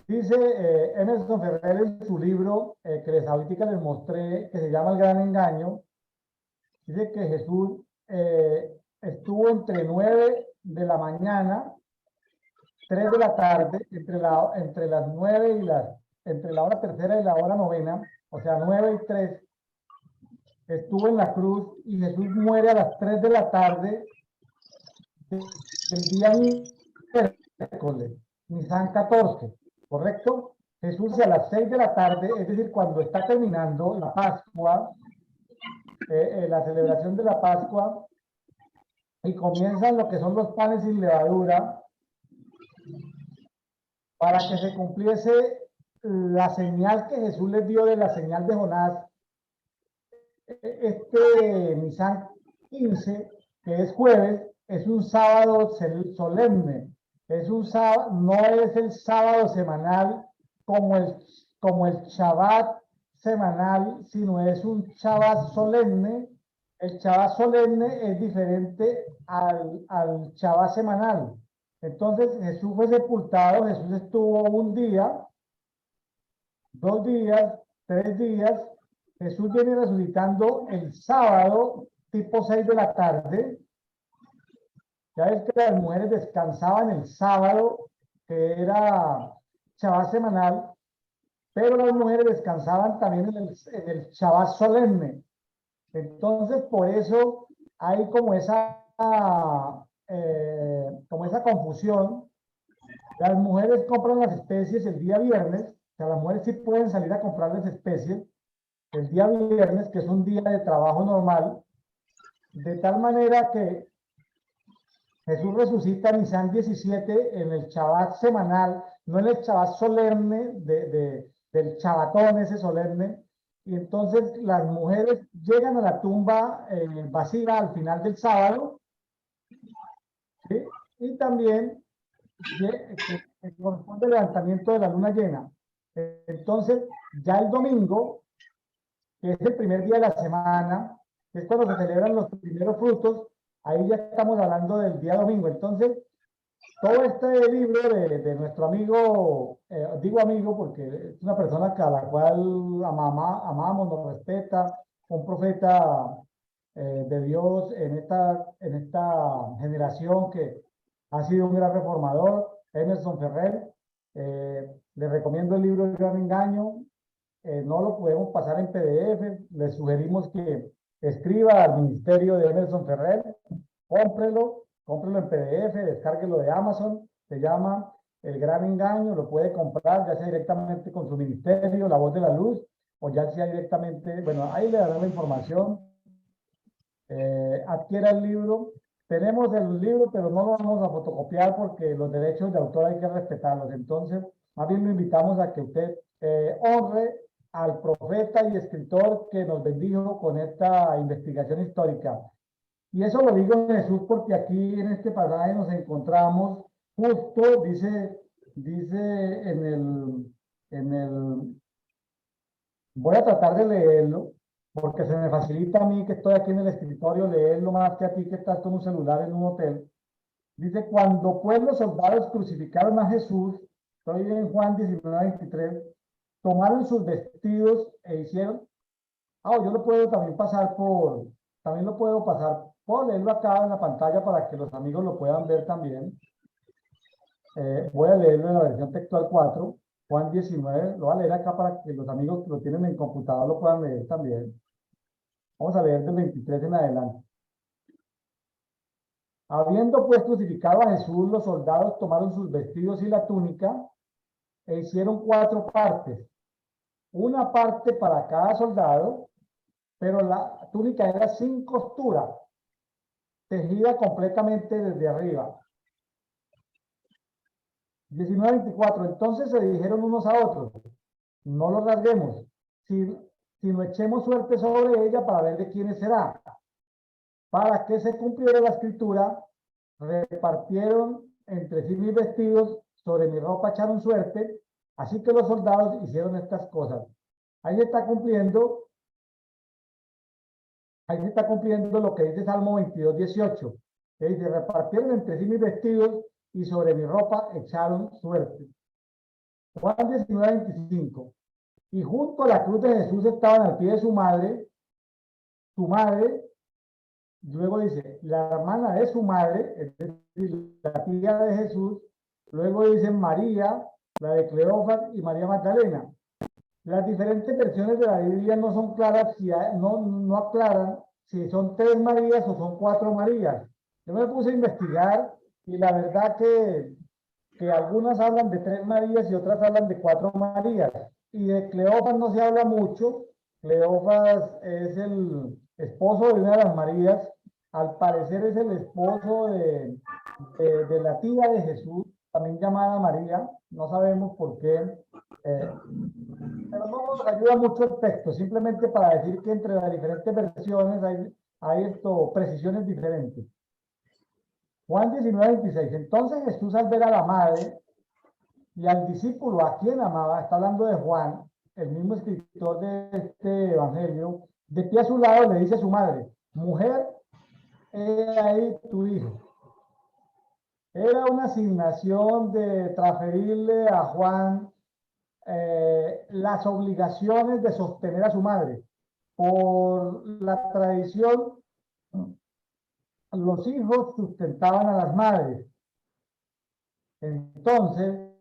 Dice Emerson Ferrer en su libro, que les ahorita les mostré, que se llama El Gran Engaño, dice que Jesús estuvo entre 9 de la mañana, 3 de la tarde, entre las 9 y entre la hora tercera y la hora novena, o sea, 9 y 3, estuvo en la cruz y Jesús muere a las 3 de la tarde del día miércoles, Nisan 14, ¿correcto? Jesús a las 6 de la tarde, es decir, cuando está terminando la Pascua, la celebración de la Pascua, y comienzan lo que son los panes sin levadura, para que se cumpliese la señal que Jesús les dio de la señal de Jonás, este Nisan 15, que es jueves, es un sábado solemne, es un sábado, no es el sábado semanal como el Shabbat semanal, sino es un Shabbat solemne. El Shabbat solemne es diferente al Shabbat semanal. Entonces Jesús fue sepultado, Jesús estuvo un día, 2 días, 3 días. Jesús viene resucitando el sábado, tipo 6 de la tarde. Ya ves que las mujeres descansaban el sábado, que era Shabbat semanal, pero las mujeres descansaban también en el Shabbat solemne. Entonces, por eso hay como esa confusión. Las mujeres compran las especies el día viernes, o sea, las mujeres sí pueden salir a comprar las especies el día viernes, que es un día de trabajo normal, de tal manera que Jesús resucita en Nisan 17 en el Shabbat semanal, no en el Shabbat solemne del Shabbatón ese solemne, y entonces las mujeres llegan a la tumba vacía al final del sábado, ¿sí? Y también que corresponde al levantamiento de la luna llena. Entonces, ya el domingo, que es el primer día de la semana, que es cuando se celebran los primeros frutos, ahí ya estamos hablando del día domingo. Entonces, todo este libro de nuestro amigo, digo amigo porque es una persona a la cual amamos, nos respeta, un profeta de Dios en esta generación que ha sido un gran reformador, Emerson Ferrer. Le recomiendo el libro El Gran Engaño. no lo podemos pasar en PDF. Le sugerimos que escriba al ministerio de Emerson Ferrer, cómprelo en PDF, descárguelo de Amazon, se llama El Gran Engaño, lo puede comprar ya sea directamente con su ministerio, La Voz de la Luz, o ya sea directamente, bueno, ahí le darán la información. Adquiera el libro. Tenemos el libro, pero no lo vamos a fotocopiar porque los derechos de autor hay que respetarlos. Entonces, más bien lo invitamos a que usted honre al profeta y escritor que nos bendijo con esta investigación histórica. Y eso lo digo Jesús porque aquí en este pasaje nos encontramos justo, dice en el, voy a tratar de leerlo, porque se me facilita a mí que estoy aquí en el escritorio leerlo más que a ti que estás con un celular en un hotel. Dice, cuando pues los soldados crucificaron a Jesús, estoy en Juan 19:23, tomaron sus vestidos e hicieron, yo lo puedo también también lo puedo pasar, puedo leerlo acá en la pantalla para que los amigos lo puedan ver también. Voy a leerlo en la versión textual 4, Juan 19, lo voy a leer acá para que los amigos que lo tienen en computador lo puedan leer también. Vamos a leer del 23 en adelante. Habiendo pues crucificado a Jesús, los soldados tomaron sus vestidos y la túnica e hicieron 4 partes. Una parte para cada soldado, pero la túnica era sin costura, tejida completamente desde arriba. 19:24. Entonces se dijeron unos a otros, no lo rasguemos, sino echemos suerte sobre ella para ver de quiénes será. Para que se cumpliera la escritura, repartieron entre sí mis vestidos, sobre mi ropa echaron suerte, así que los soldados hicieron estas cosas. Ahí se está cumpliendo lo que dice Salmo 22:18. Que dice, repartieron entre sí mis vestidos y sobre mi ropa echaron suerte. Juan 19:25. Y junto a la cruz de Jesús estaban al pie de su madre, luego dice, la hermana de su madre, es decir, la tía de Jesús, luego dice María, la de Cleofas y María Magdalena. Las diferentes versiones de la Biblia no son claras, no aclaran si son 3 Marías o son 4 Marías. Yo me puse a investigar y la verdad que algunas hablan de 3 Marías y otras hablan de 4 Marías. Y de Cleofas no se habla mucho. Cleofas es el esposo de una de las Marías. Al parecer es el esposo de la tía de Jesús, también llamada María. No sabemos por qué. Pero no nos ayuda mucho el texto, simplemente para decir que entre las diferentes versiones hay precisiones diferentes. Juan 19:26. Entonces Jesús, al ver a la madre y al discípulo a quien amaba, está hablando de Juan, el mismo escritor de este evangelio, de pie a su lado le dice a su madre, mujer, he ahí tu hijo. Era una asignación de transferirle a Juan las obligaciones de sostener a su madre. Por la tradición, los hijos sustentaban a las madres. Entonces,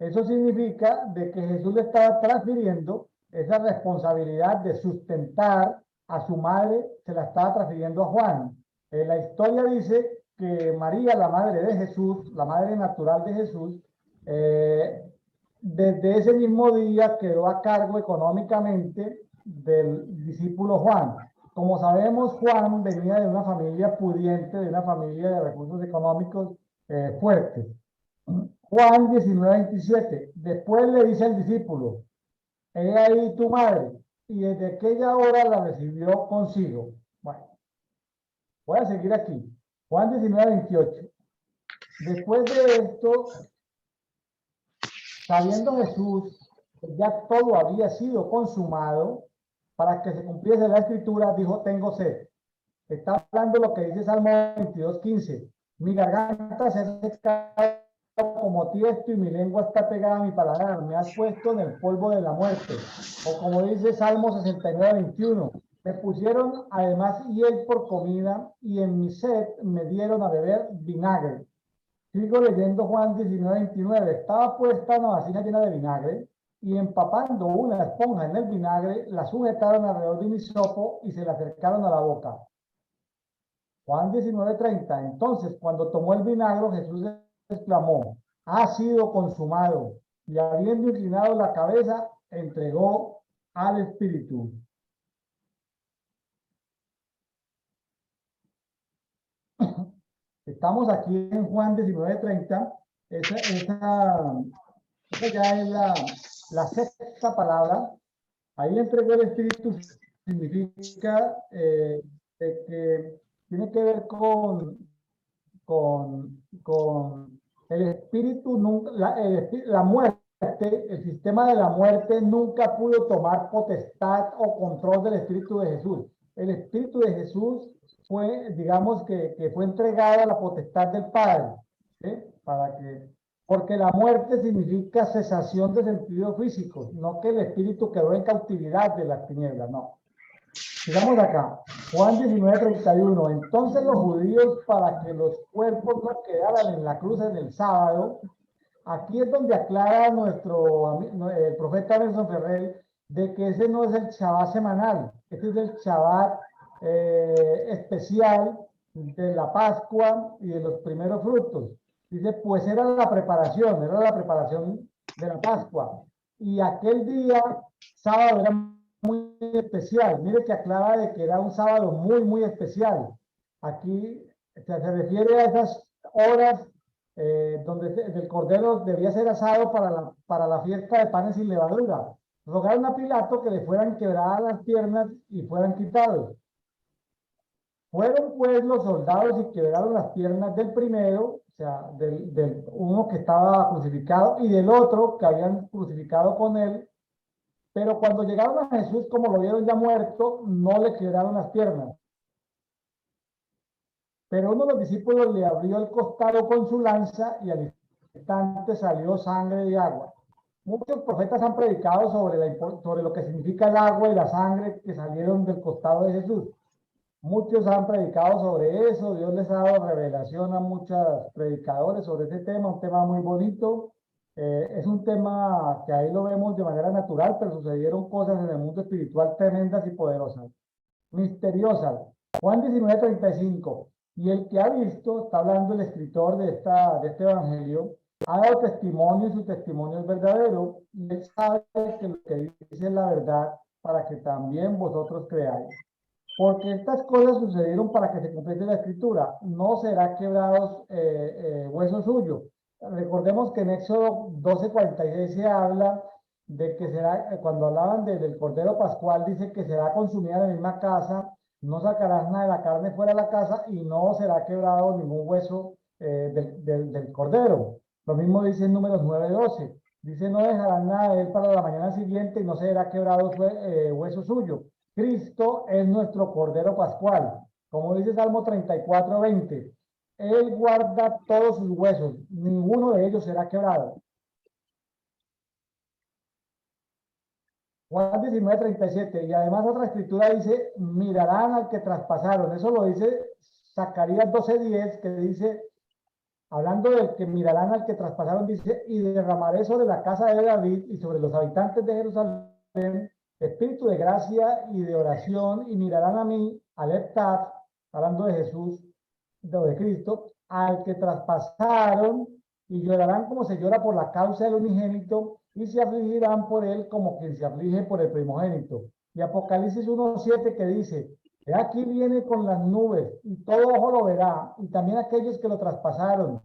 eso significa de que Jesús le estaba transfiriendo esa responsabilidad de sustentar a su madre, se la estaba transfiriendo a Juan. La historia dice que María, la madre de Jesús, la madre natural de Jesús, desde ese mismo día quedó a cargo económicamente del discípulo Juan. Como sabemos, Juan venía de una familia pudiente, de una familia de recursos económicos fuertes. Juan 19:27. Después le dice al discípulo, he ahí tu madre, y desde aquella hora la recibió consigo. Bueno, voy a seguir aquí. Juan 19:28. Después de esto, sabiendo Jesús que ya todo había sido consumado, para que se cumpliese la escritura, dijo, tengo sed. Está hablando lo que dice Salmo 22:15. Mi garganta se ha secado como tiesto y mi lengua está pegada a mi paladar. Me has puesto en el polvo de la muerte. O como dice Salmo 69:21. Me pusieron además hiel por comida y en mi sed me dieron a beber vinagre. Sigo leyendo Juan 19:29. Estaba puesta una vasija llena de vinagre y empapando una esponja en el vinagre, la sujetaron alrededor de un hisopo y se la acercaron a la boca. Juan 19:30. Entonces, cuando tomó el vinagre, Jesús exclamó: ha sido consumado. Y habiendo inclinado la cabeza, entregó al Espíritu. Estamos aquí en Juan 19:30. Esa ya es la sexta palabra. Ahí entregó el Espíritu, significa que tiene que ver con el Espíritu, nunca, la muerte, el sistema de la muerte nunca pudo tomar potestad o control del Espíritu de Jesús. El Espíritu de Jesús fue, digamos que fue entregado a la potestad del Padre, ¿sí? Porque la muerte significa cesación de sentido físico, no que el espíritu quedó en cautividad de las tinieblas, no. Sigamos acá. Juan 19:31. Entonces los judíos, para que los cuerpos no quedaran en la cruz en el sábado, aquí es donde aclara el profeta Nelson Ferrer de que ese no es el Shabbat semanal, este es el Shabbat especial de la Pascua y de los primeros frutos. Dice, pues era la preparación de la Pascua. Y aquel día, sábado, era muy especial. Mire que aclara de que era un sábado muy, muy especial. Aquí se refiere a esas horas donde el cordero debía ser asado para la fiesta de panes sin levadura. Rogaron a Pilato que le fueran quebradas las piernas y fueran quitados. Fueron pues los soldados y quebraron las piernas del primero, o sea, del uno que estaba crucificado y del otro que habían crucificado con él. Pero cuando llegaron a Jesús, como lo vieron ya muerto, no le quebraron las piernas. Pero uno de los discípulos le abrió el costado con su lanza y al instante salió sangre y agua. Muchos profetas han predicado sobre lo que significa el agua y la sangre que salieron del costado de Jesús. Muchos han predicado sobre eso, Dios les ha dado revelación a muchos predicadores sobre ese tema, un tema muy bonito. Es un tema que ahí lo vemos de manera natural, pero sucedieron cosas en el mundo espiritual tremendas y poderosas, misteriosas. Juan 19:35. Y el que ha visto, está hablando el escritor de este evangelio, ha dado testimonio y su testimonio es verdadero, y él sabe que lo que dice es la verdad, para que también vosotros creáis. Porque estas cosas sucedieron para que se cumpliese la escritura. No será quebrados hueso suyo. Recordemos que en Éxodo 12:46 se habla de que será, cuando hablaban del Cordero Pascual, dice que será consumida en la misma casa, no sacarás nada de la carne fuera de la casa y no será quebrado ningún hueso del Cordero. Lo mismo dice en Números 9:12. Dice, no dejarán nada de él para la mañana siguiente y no será quebrado hueso suyo. Cristo es nuestro Cordero Pascual. Como dice Salmo 34:20, Él guarda todos sus huesos, ninguno de ellos será quebrado. Juan 19:37, y además otra escritura dice, mirarán al que traspasaron. Eso lo dice Zacarías 12:10, que dice, hablando del que mirarán al que traspasaron, dice, y derramaré sobre la casa de David y sobre los habitantes de Jerusalén espíritu de gracia y de oración, y mirarán a mí, al Eptat, hablando de Jesús, de Cristo, al que traspasaron, y llorarán como se llora por la causa del unigénito, y se afligirán por él como quien se aflige por el primogénito. Y Apocalipsis 1:7 que dice, he aquí viene con las nubes, y todo ojo lo verá, y también aquellos que lo traspasaron,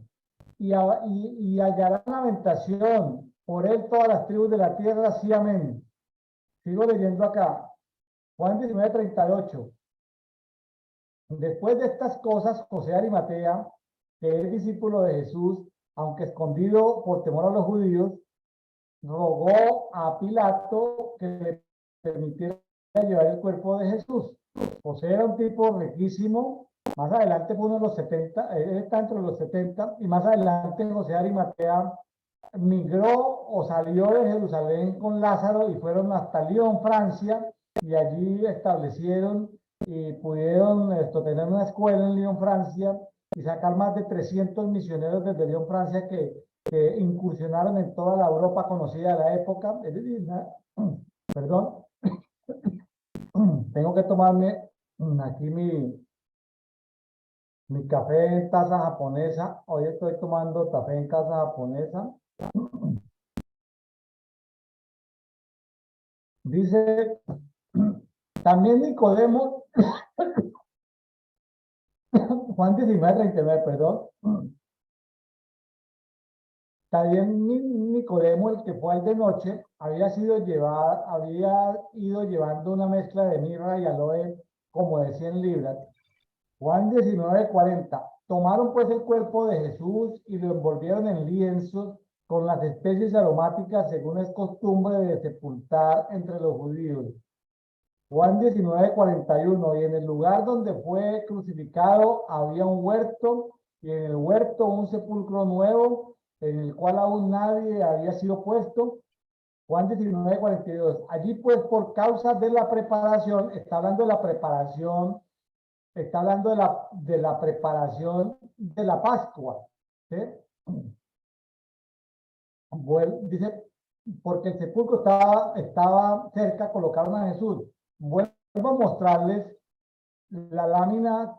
y hallarán lamentación por él todas las tribus de la tierra, sí, amén. Sigo leyendo acá, Juan 19:38. Después de estas cosas, José de Arimatea, que es discípulo de Jesús, aunque escondido por temor a los judíos, rogó a Pilato que le permitiera llevar el cuerpo de Jesús. José era un tipo riquísimo, más adelante fue uno de los 70, él está entre los 70, y más adelante José de Arimatea migró o salió de Jerusalén con Lázaro y fueron hasta Lyon, Francia, y allí establecieron y pudieron tener una escuela en Lyon, Francia, y sacar más de 300 misioneros desde Lyon, Francia, que que incursionaron en toda la Europa conocida de la época. Es decir, perdón, tengo que tomarme aquí mi café en taza japonesa. Hoy estoy tomando café en casa japonesa. Dice, también Nicodemo, Juan 19:39, perdón. También Nicodemo, el que fue al de noche, había ido llevando una mezcla de mirra y aloe como de 100 libras. Juan 19:40. Tomaron pues el cuerpo de Jesús y lo envolvieron en lienzos con las especies aromáticas según es costumbre de sepultar entre los judíos. Juan 19:41. Y en el lugar donde fue crucificado había un huerto y en el huerto un sepulcro nuevo en el cual aún nadie había sido puesto. Juan 19:42. Allí pues por causa de la preparación, está hablando de la preparación, está hablando de la preparación de la Pascua. ¿Sí? Bueno, dice, porque el sepulcro estaba cerca, colocaron a Jesús. Vuelvo a mostrarles la lámina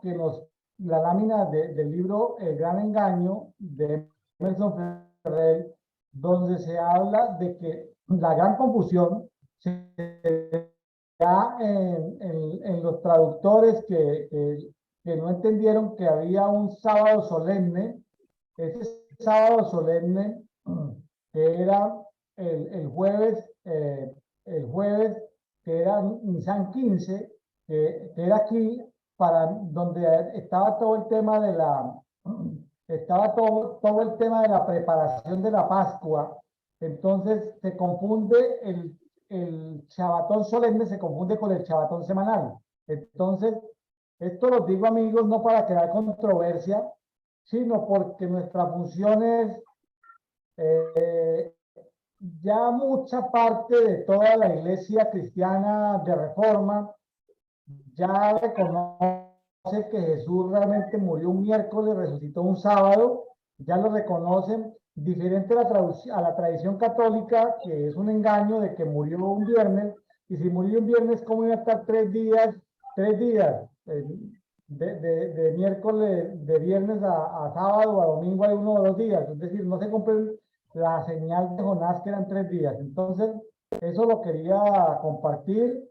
del libro El Gran Engaño de Emerson Ferrer, donde se habla de que la gran confusión se da en los traductores que no entendieron que había un sábado solemne. Ese sábado solemne que era el jueves, que era Nisan 15, que era aquí, para donde estaba todo el tema de todo el tema de la preparación de la Pascua. Entonces se confunde el Shabatón solemne, se confunde con el Shabatón semanal. Entonces, esto lo digo, amigos, no para crear controversia, sino porque nuestra función es ya mucha parte de toda la iglesia cristiana de Reforma ya reconoce que Jesús realmente murió un miércoles, resucitó un sábado, ya lo reconocen, diferente a la tradición católica, que es un engaño de que murió un viernes, y si murió un viernes, ¿cómo iba a estar 3 días? 3 días, de miércoles, de viernes a sábado, a domingo hay 1 o 2 días, es decir, no se cumple la señal de Jonás que eran 3 días. Entonces, eso lo quería compartir.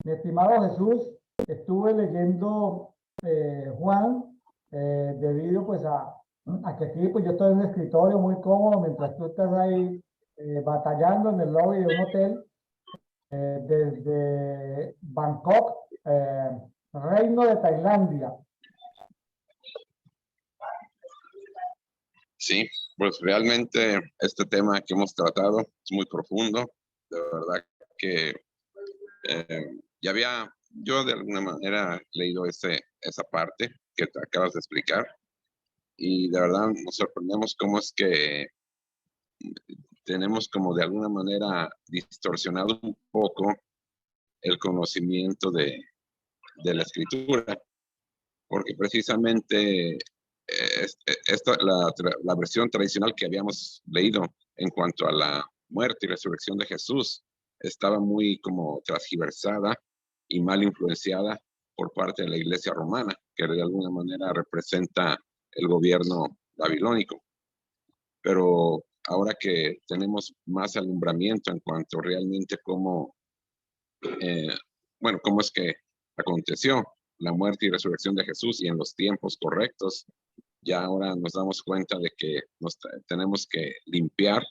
Mi estimado Jesús, estuve leyendo Juan, debido pues a que aquí pues yo estoy en un escritorio muy cómodo mientras tú estás ahí batallando en el lobby de un hotel desde Bangkok, Reino de Tailandia. Sí, pues realmente este tema que hemos tratado es muy profundo. De verdad que ya había yo de alguna manera leído esa parte que te acabas de explicar y de verdad nos sorprendemos cómo es que tenemos como de alguna manera distorsionado un poco el conocimiento de la escritura, porque precisamente la versión tradicional que habíamos leído en cuanto a la muerte y resurrección de Jesús estaba muy como transgiversada y mal influenciada por parte de la Iglesia romana, que de alguna manera representa el gobierno babilónico. Pero ahora que tenemos más alumbramiento en cuanto realmente cómo es que aconteció la muerte y resurrección de Jesús y en los tiempos correctos, ya ahora nos damos cuenta de que tenemos que limpiar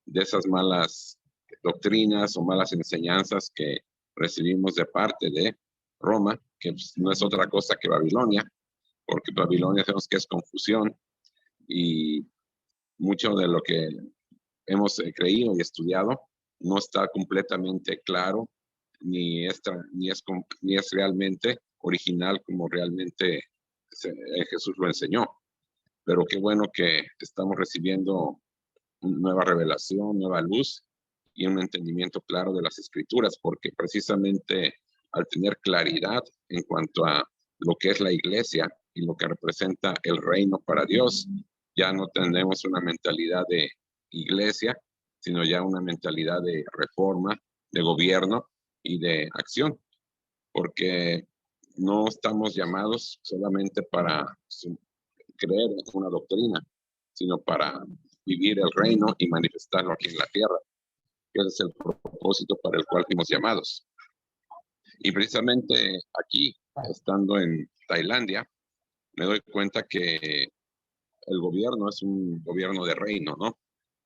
de esas malas doctrinas o malas enseñanzas que recibimos de parte de Roma, que pues, no es otra cosa que Babilonia, porque Babilonia sabemos que es confusión y mucho de lo que hemos creído y estudiado no está completamente claro ni es realmente original como realmente Jesús lo enseñó. Pero qué bueno que estamos recibiendo nueva revelación, nueva luz y un entendimiento claro de las escrituras, porque precisamente al tener claridad en cuanto a lo que es la iglesia y lo que representa el reino para Dios, ya no tenemos una mentalidad de iglesia, sino ya una mentalidad de reforma, de gobierno y de acción, porque no estamos llamados solamente para creer en una doctrina, sino para vivir el reino y manifestarlo aquí en la tierra, que ese es el propósito para el cual fuimos llamados. Y precisamente aquí, estando en Tailandia, me doy cuenta que el gobierno es un gobierno de reino, ¿no?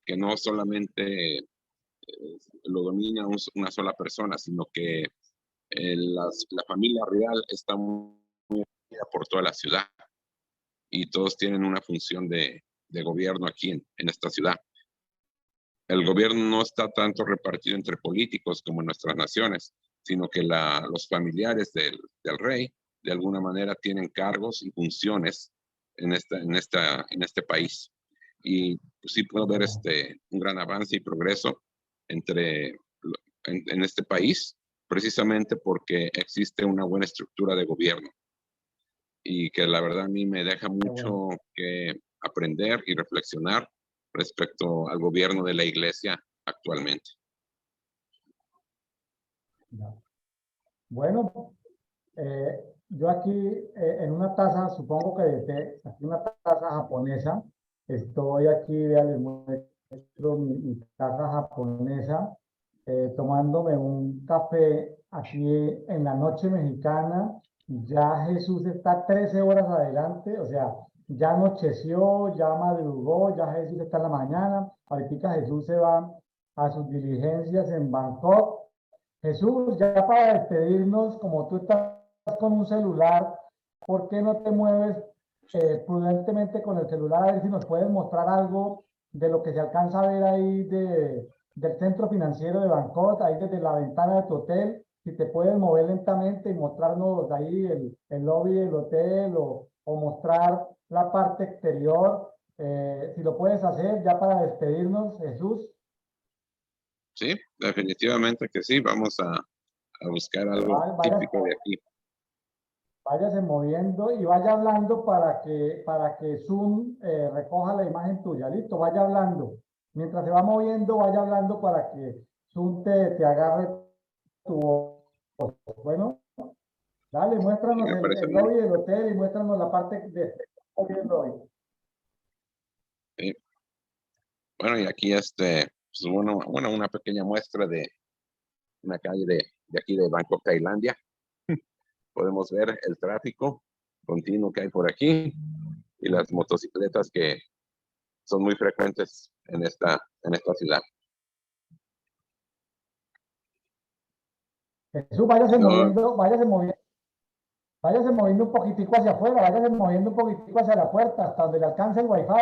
Que no solamente lo domina una sola persona, sino que la familia real está muy unida por toda la ciudad y todos tienen una función de gobierno aquí en esta ciudad. El gobierno no está tanto repartido entre políticos como en nuestras naciones, sino que los familiares del rey de alguna manera tienen cargos y funciones en este país. Y pues, sí puedo ver un gran avance y progreso en este país, precisamente porque existe una buena estructura de gobierno y que la verdad a mí me deja mucho que aprender y reflexionar respecto al gobierno de la iglesia actualmente. Bueno, yo aquí en una taza, supongo que de té, aquí una taza japonesa, estoy aquí, vean, les muestro mi taza japonesa, tomándome un café aquí en la noche mexicana. Ya Jesús está 13 horas adelante, o sea, ya anocheció, ya madrugó, ya Jesús está en la mañana. Ahorita Jesús se va a sus diligencias en Bangkok. Jesús, ya para despedirnos, como tú estás con un celular, ¿por qué no te mueves prudentemente con el celular? A ver si nos puedes mostrar algo de lo que se alcanza a ver ahí del centro financiero de Bangkok, ahí desde la ventana de tu hotel. Si te puedes mover lentamente y mostrarnos ahí el lobby del hotel o mostrar la parte exterior, si lo puedes hacer ya para despedirnos, Jesús. Sí, definitivamente que sí. Vamos a buscar algo típico de aquí. Váyase moviendo y vaya hablando para que Zoom recoja la imagen tuya. Listo, vaya hablando. Mientras se va moviendo, vaya hablando para que Zoom te agarre tu voz. Bueno, dale, muéstranos el lobby del hotel y muéstranos la parte del lobby. Sí. Bueno, y aquí pues, una pequeña muestra de una calle de aquí de Bangkok, Tailandia. Podemos ver el tráfico continuo que hay por aquí y las motocicletas que son muy frecuentes en esta ciudad. Jesús, váyase moviendo, váyase moviendo un poquitico hacia afuera, váyase moviendo un poquitico hacia la puerta, hasta donde le alcance el wifi.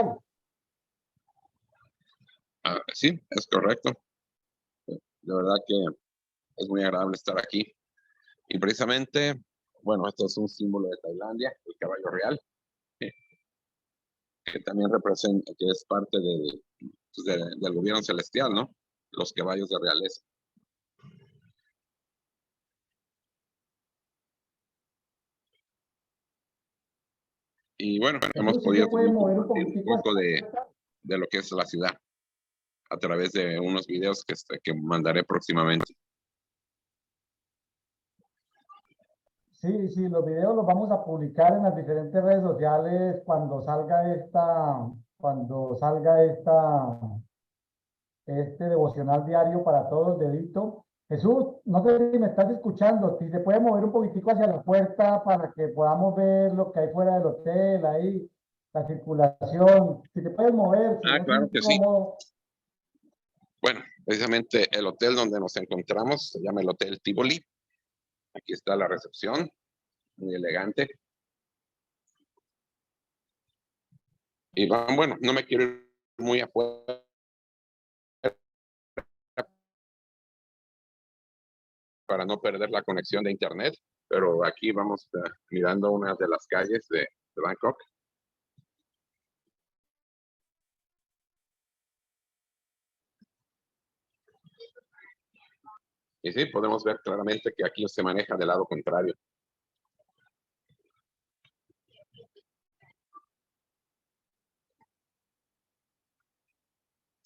Sí, es correcto. La verdad que es muy agradable estar aquí. Y precisamente, bueno, esto es un símbolo de Tailandia, el caballo real, que también representa, que es parte del gobierno celestial, ¿no? Los caballos de realeza. Y bueno, hemos podido compartir un poco de lo que es la ciudad a través de unos videos que mandaré próximamente. Sí, sí, los videos los vamos a publicar en las diferentes redes sociales cuando salga este devocional diario para todos, dedito. Jesús, no sé si me estás escuchando, si se puede mover un poquitico hacia la puerta para que podamos ver lo que hay fuera del hotel, ahí, la circulación, si te puedes mover, si no es Claro que sí. incómodo. Bueno, precisamente el hotel donde nos encontramos se llama el Hotel Tivoli. Aquí está la recepción, muy elegante. Y bueno, no me quiero ir muy afuera para no perder la conexión de internet, pero aquí vamos mirando una de las calles de Bangkok. Y sí, podemos ver claramente que aquí se maneja del lado contrario.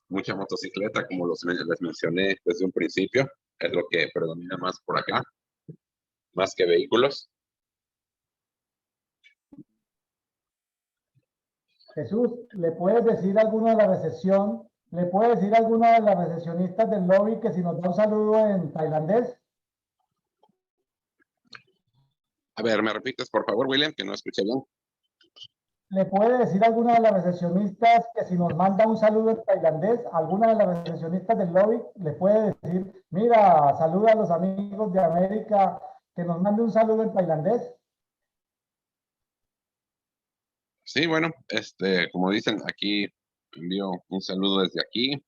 mucha motocicleta, como les mencioné desde un principio. Es lo que predomina más por acá, más que vehículos. Jesús, ¿le puedes decir a alguno de la recepción, le puede decir a alguna de las recepcionistas del lobby que si nos da un saludo en tailandés? A ver, ¿me repites, por favor, William, que no escuché bien? ¿Le puede decir a alguna de las recepcionistas que si nos manda un saludo en tailandés, alguna de las recepcionistas del lobby le puede decir, mira, saluda a los amigos de América, que nos mande un saludo en tailandés? Sí, bueno, como dicen, aquí envío un saludo desde aquí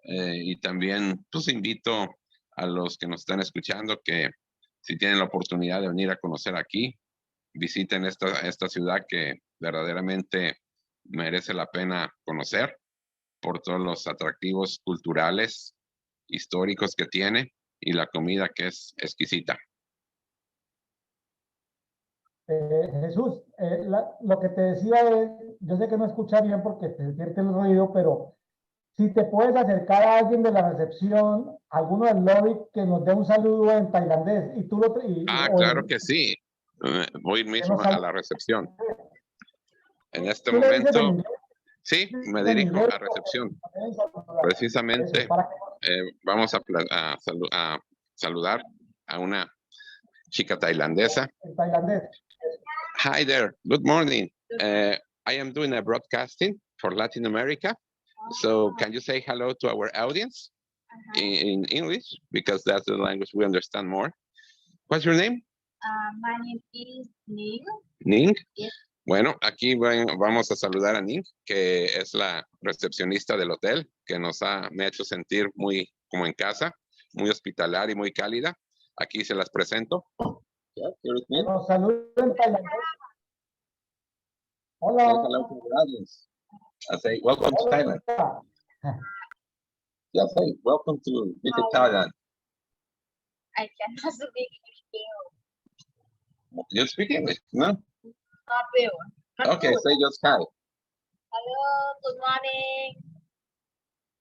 y también pues invito a los que nos están escuchando que si tienen la oportunidad de venir a conocer aquí, visiten esta ciudad que verdaderamente merece la pena conocer por todos los atractivos culturales, históricos que tiene y la comida que es exquisita. Jesús, lo que te decía es, yo sé que no escucha bien porque te siente el ruido, pero si te puedes acercar a alguien de la recepción, alguno del lobby que nos dé un saludo en tailandés y tú o Claro que sí. Voy que mismo nos a salude. la recepción. En este Tú le dices en momento, inglés, sí, me en dirijo inglés, a recepción. eso, Precisamente para que vamos a saludar a una chica tailandesa. en tailandés. Hi there, good morning. I am doing a broadcasting for Latin America. So can you say hello to our audience in English? Because that's the language we understand more. What's your name? My name is Ning. Ning. Yes. Bueno, aquí vamos a saludar a Ning, que es la recepcionista del hotel, que me ha hecho sentir muy como en casa, muy hospitalaria y muy cálida. Aquí se las presento. Que nos salude en tailandés. Hola. Hello to the audience. I say, welcome to Thailand. Yeah, say, welcome to visit Thailand. I cannot speak English. You speak English, no? Not well. Not Okay, good. say just hi. Hello, good morning.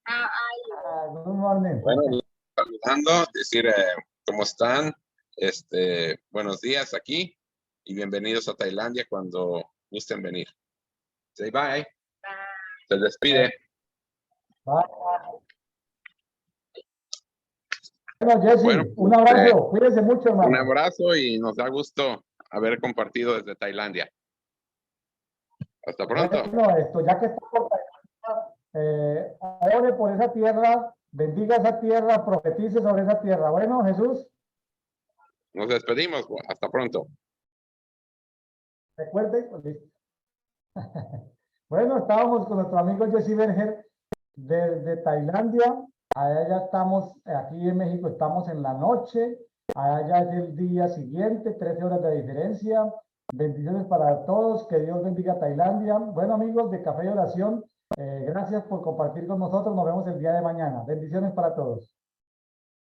How are you? Good morning. Bueno, saludando, decir cómo están, buenos días aquí y bienvenidos a Tailandia cuando gusten venir. Say bye. Bye. Se despide. Bye. Bueno, Jesse, Bueno, un abrazo. Cuídense mucho, hermano. Un abrazo y nos da gusto haber compartido desde Tailandia. Hasta pronto. Bueno, ya que está por Tailandia, ore por esa tierra, bendiga esa tierra, profetice sobre esa tierra. Bueno, Jesús. Nos despedimos. Hasta pronto. Recuerde, listo. Bueno, estábamos con nuestro amigo Jesse Berger desde Tailandia. Allá estamos, aquí en México estamos en la noche. Allá es el día siguiente, 13 horas de diferencia. Bendiciones para todos. Que Dios bendiga a Tailandia. Bueno, amigos de Café y Oración, gracias por compartir con nosotros. Nos vemos el día de mañana. Bendiciones para todos.